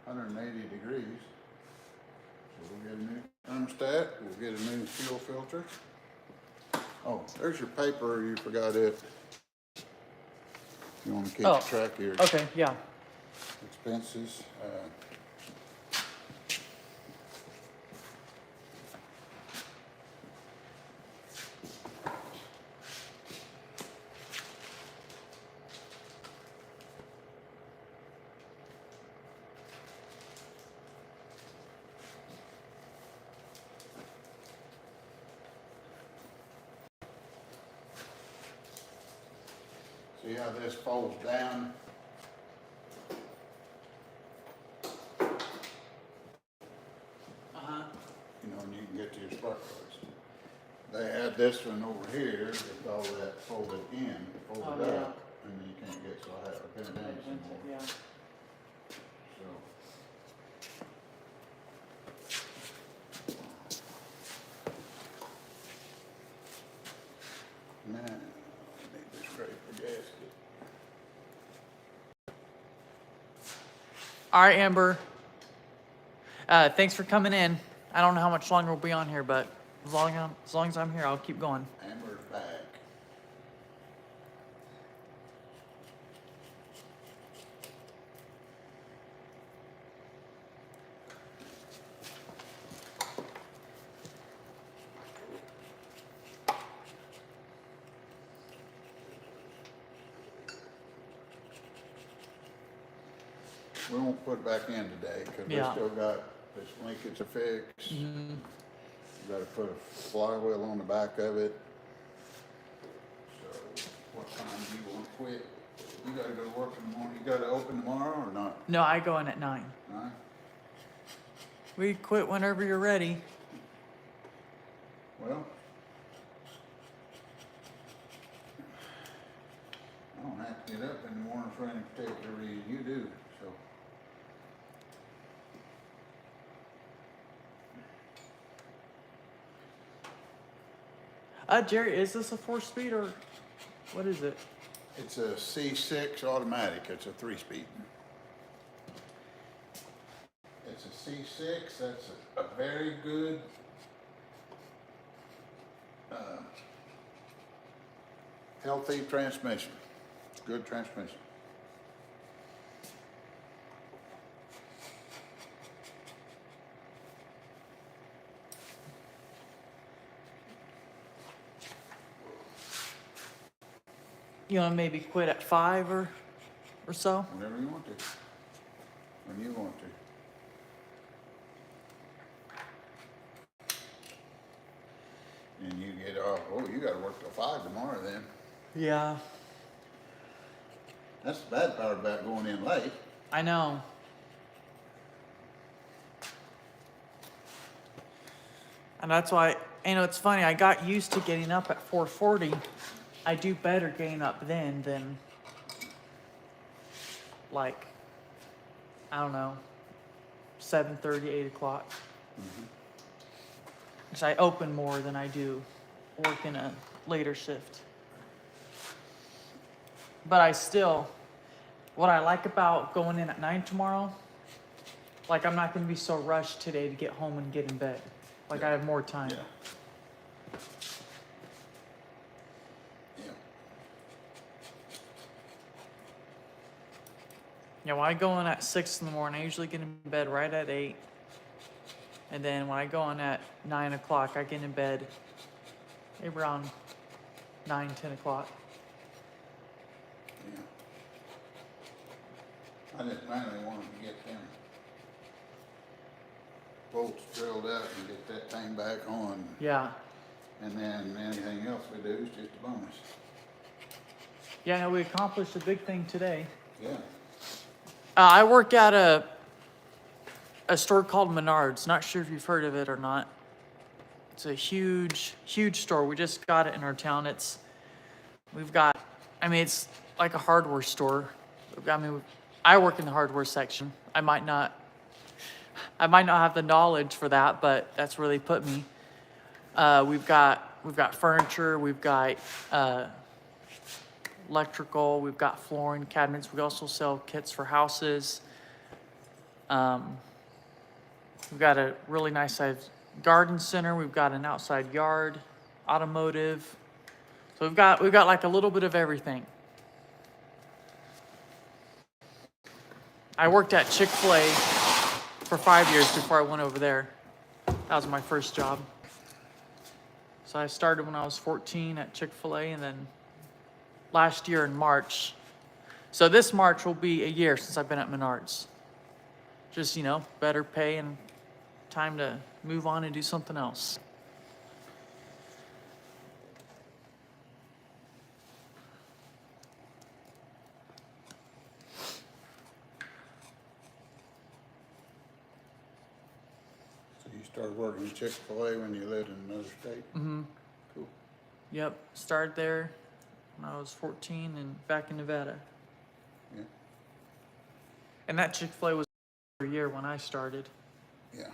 180 degrees. So we'll get a new thermostat, we'll get a new fuel filter. Oh, there's your paper, you forgot it. You want to keep track of your Okay, yeah. expenses. see how this folds down? Uh-huh. You know, and you can get to your spark plugs. They had this one over here with all that folded in, folded Oh, yeah. up, and then you can't get, so I had to pin it down some more. Yeah. So. Now, I need to scrape the gasket. All right, Amber. Thanks for coming in. I don't know how much longer we'll be on here, but as long as I'm here, I'll keep going. Amber's back. We won't put it back in today because we Yeah. still got this linkage to fix. Mm-hmm. Got to put a flywheel on the back of it. So, what time do you want to quit? You got to go to work in the morning. You got to open tomorrow or not? No, I go in at 9. 9? We quit whenever you're ready. Well, I don't have to get up in the morning for any particular reason. You do, so. Jerry, is this a 4-speed or what is it? It's a C6 automatic. It's a 3-speed. It's a C6. That's a very good healthy transmission. Good transmission. You want to maybe quit at 5 or so? Whenever you want to. When you want to. And you get off. Oh, you got to work till 5 tomorrow then. Yeah, That's the bad part about going in late. I know. And that's why, you know, it's funny. I got used to getting up at 4:40. I do better getting up then than, like, I don't know, 7:30, 8 o'clock. Because I open more than I do working a later shift. But I still, what I like about going in at 9 tomorrow, like I'm not going to be so rushed today to get home and get in bed. Like I have more time. Yeah. Yeah. Yeah, when I go in at 6 in the morning, I usually get in bed right at 8. And then when I go in at 9 o'clock, I get in bed maybe around 9, 10 o'clock. Yeah. I just mainly wanted to get them bolts drilled out and get that thing back on. Yeah. And then anything else we do is just a bonus. Yeah, no, we accomplished a big thing today. Yeah. I work at a store called Menards. Not sure if you've heard of it or not. It's a huge, huge store. We just got it in our town. It's like a hardware store. I work in the hardware section. I might not have the knowledge for that, but that's where they put me. We've got furniture. We've got electrical. We've got flooring, cabinets. We also sell kits for houses. We've got a really nice sized garden center. We've got an outside yard, automotive. So we've got like a little bit of everything. I worked at Chick-fil-A for 5 years before I went over there. That was my first job. So I started when I was 14 at Chick-fil-A, and then last year in March. So this March will be a year since I've been at Menards. Just, better pay and time to move on and do something else. You started working at Chick-fil-A when you lived in another state? Mm-hmm. Cool. Yep. Started there when I was 14 and back in Nevada. Yeah. And that Chick-fil-A was for a year when I started. Yeah.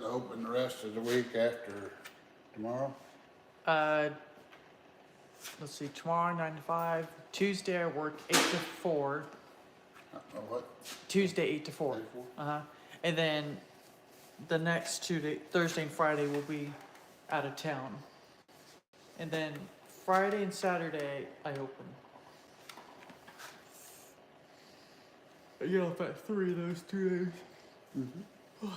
Open the rest of the week after tomorrow? Let's see, tomorrow 9 to 5. Tuesday I work 8 to 4. What? Tuesday 8 to 4. 8 to 4? Uh-huh. And then the next 2 days, Thursday and Friday, will be out of town. And then Friday and Saturday I open. I get off at 3 of those 2 days. Mm-hmm.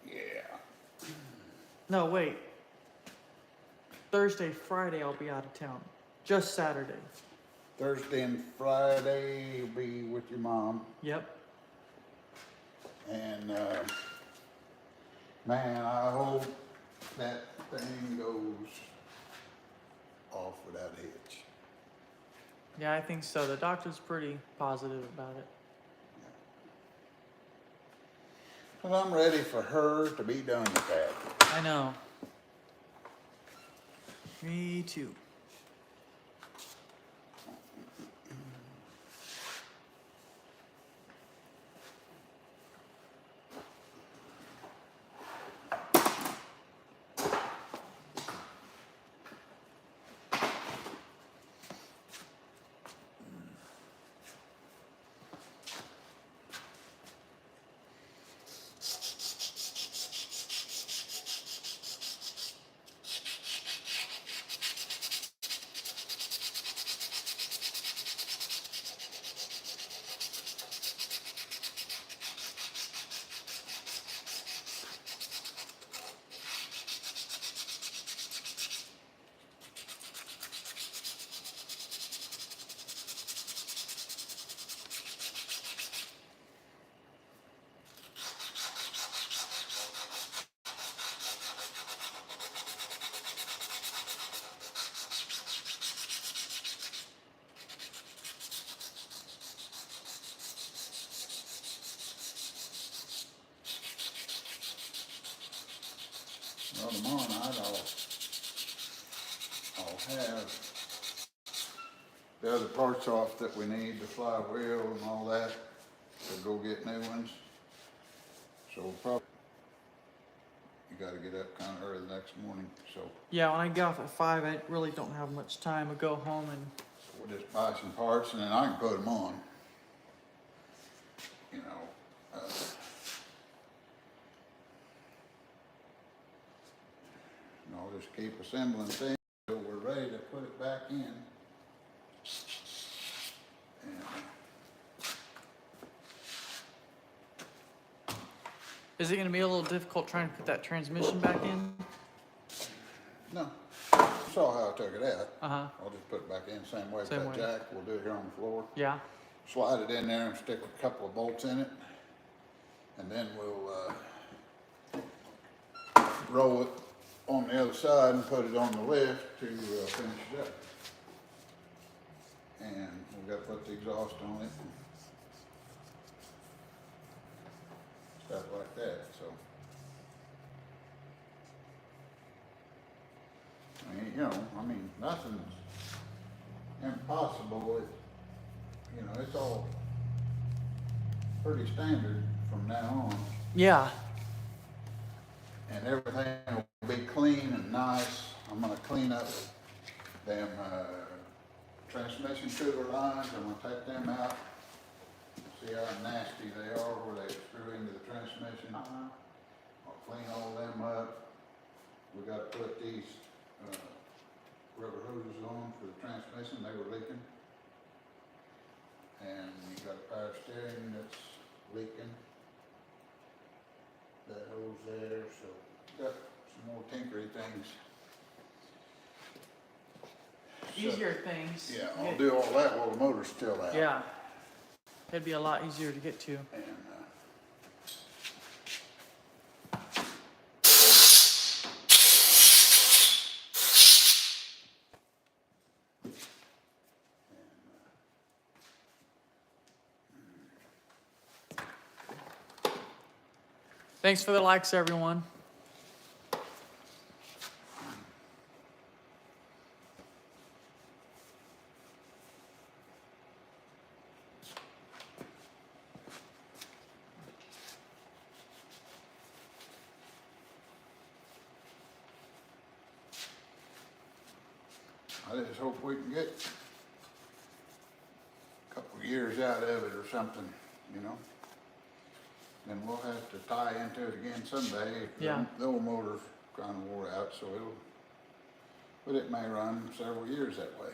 Yeah. No, wait. Thursday, Friday, I'll be out of town. Just Saturday. Thursday and Friday you'll be with your mom. Yep. And man, I hope that thing goes off without a hitch. Yeah, I think so. The doctor's pretty positive about it. Well, I'm ready for her to be done with that. I know. Me too. Well, tomorrow night I'll have the other parts off that we need, the flywheel and all that, to go get new ones. So we'll probably, you gotta get up kinda early the next morning, so Yeah, when I get off at 5, I really don't have much time. I go home and we'll just buy some parts and then I can put them on. You know, just keep assembling things till we're ready to put it back in. And, is it going to be a little difficult trying to put that transmission back in? no, you saw how I took it out. Uh-huh. I'll just put it back in the same way with Same that way. jack. We'll do it here on the floor. Yeah. Slide it in there and stick a couple of bolts in it. And then we'll roll it on the other side and put it on the lift to finish it up. And we've got to put the exhaust on it and stuff like that. So, I mean, nothing's impossible. It's all pretty standard from now on. Yeah. And everything will be clean and nice. I'm gonna clean up them transmission tubber lines. I'm gonna take them out. See how nasty they are where they screw into the transmission. I'll clean all them up. We gotta put these rubber hoses on for the transmission. They were leaking. And you got a power steering that's leaking. That hose there, so got some more tinkery things. Easier things. Yeah, I'll do all that while the motor's still out. Yeah. It'd be a lot easier to get to. And, Thanks for the likes, everyone. I just hope we can get a couple of years out of it or something, Then we'll have to tie into it again someday. Yeah. The old motor's kind of wore out, but it may run several years that way.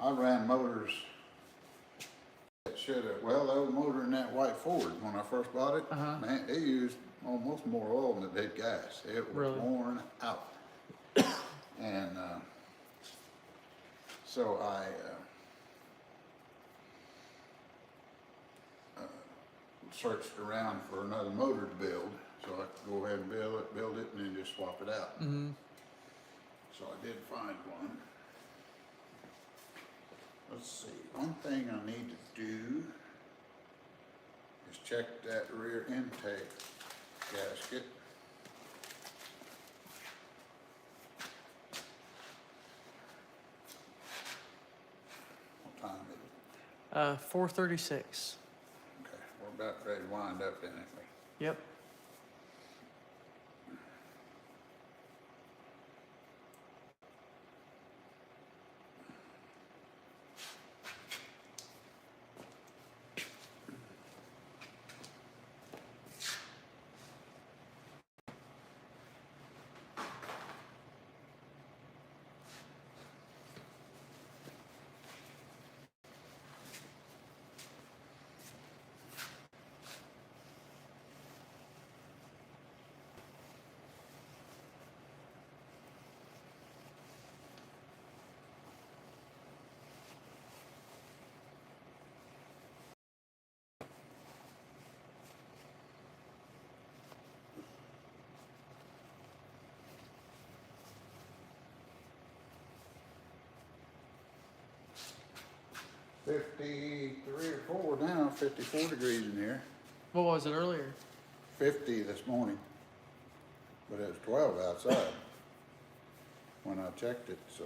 I ran motors that the old motor in that white Ford, when I first bought it, man, it used almost more oil than it did gas. It was Really? worn out. And so I searched around for another motor to build, so I could go ahead and build it, and then just swap it out. Mm-hmm. So I did find one. Let's see, one thing I need to do is check that rear intake gasket. What time is it? 4:36. Okay, we're about ready to wind up, then, ain't we? Yep. $53 or 4 now, 54 degrees in here. What was it earlier? 50 this morning. but it was 12 outside when I checked it, so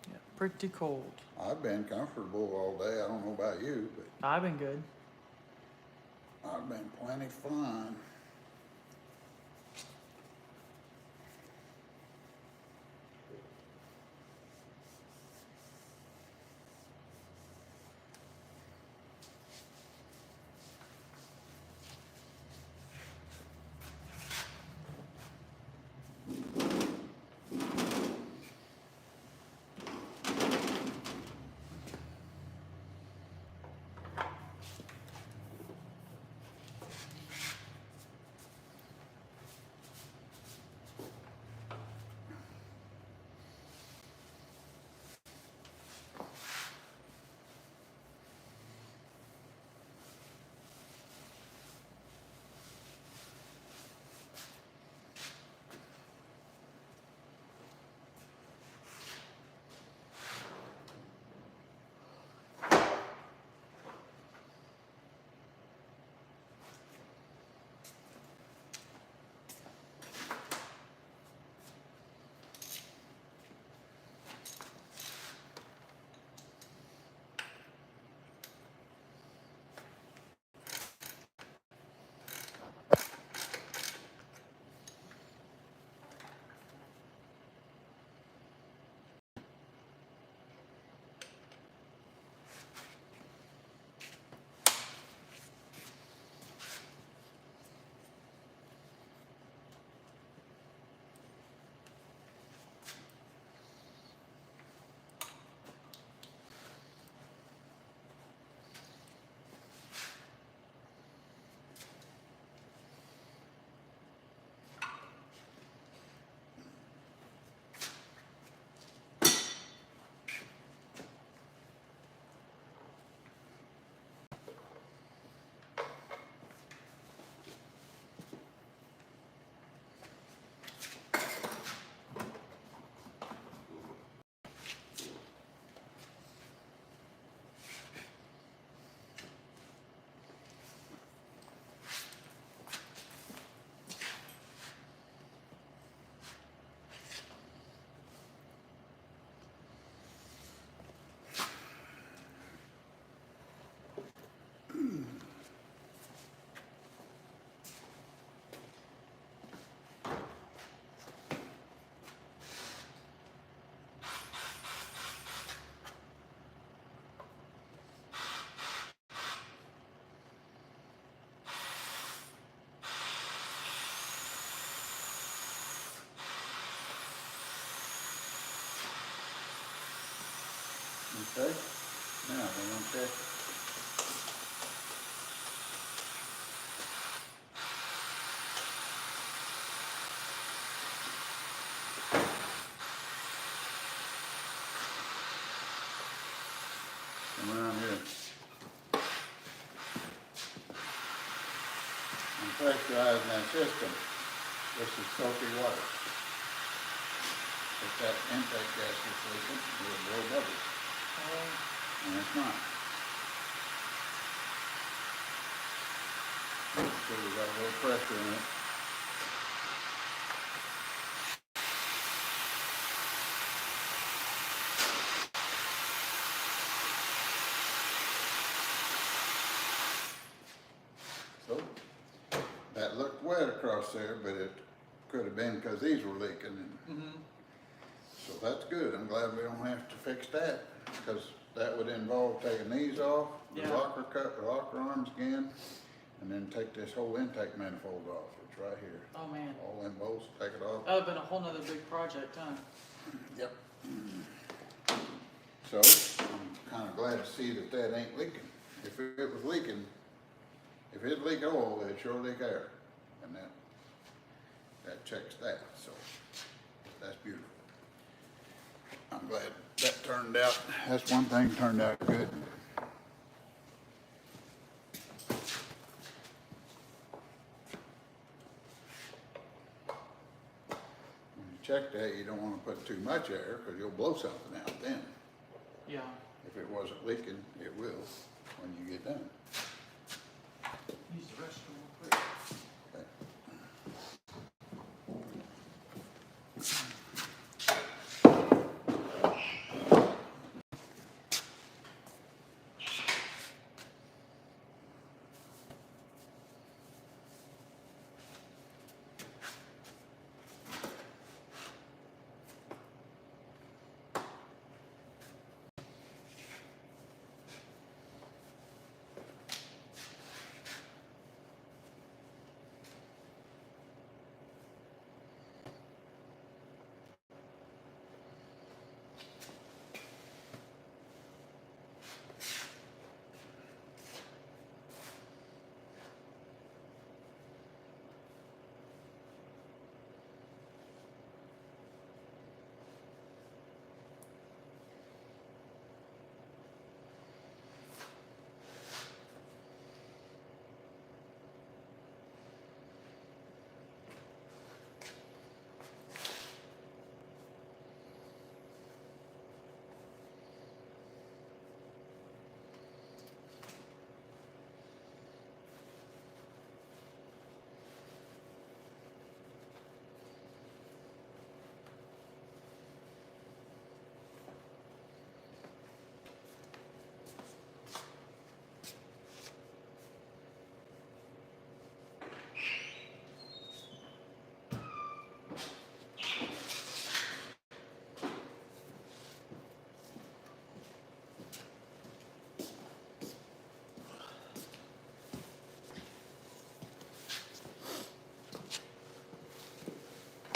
Yeah, pretty cold. I've been comfortable all day. I don't know about you, but I've been good. I've been plenty fine. Okay, now we're gonna check. Come around here. I'm pressurizing that system. This is salty water. If that intake gas is leaking, it'll blow bubbles, and it's not. So we got a little pressure in it. So, that looked wet across there, but it could have been because these were leaking. And so that's good. I'm glad we don't have to fix that, because that would involve taking these off, the Yeah. locker cut, the locker arms again, and then take this whole intake manifold off. It's right here. Oh man, All them bolts, take it off. that would have been a whole nother big project, huh? Yep. So, I'm kinda glad to see that that ain't leaking. If it was leaking, if it leak oil, it'd sure leak air. And that checks that, so that's beautiful. I'm glad that turned out, that's one thing turned out good. When you check that, you don't wanna put too much air, cause you'll blow something out then. Yeah. If it wasn't leaking, it will when you get done. Use the restroom real quick. Okay.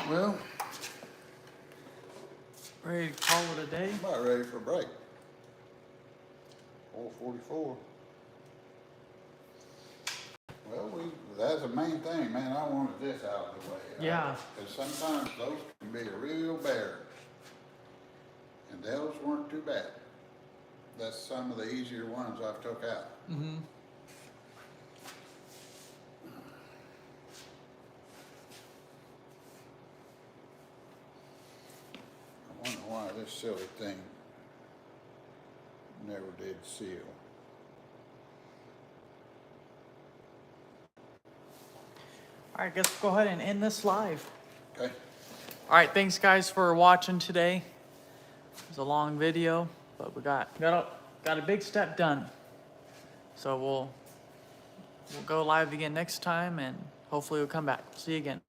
Well, Ready to call it a day? I'm about ready for a break. 4:44. Well, that's the main thing, man. I wanted this out of the way. Yeah. Because sometimes those can be a real bear. And those weren't too bad. That's some of the easier ones I've took out. Mm-hmm. I wonder why this silly thing never did seal. All right, guess we'll go ahead and end this live. Okay? All right, thanks guys for watching today. It was a long video, but we got a big step done. So we'll go live again next time, and hopefully we'll come back. See you again.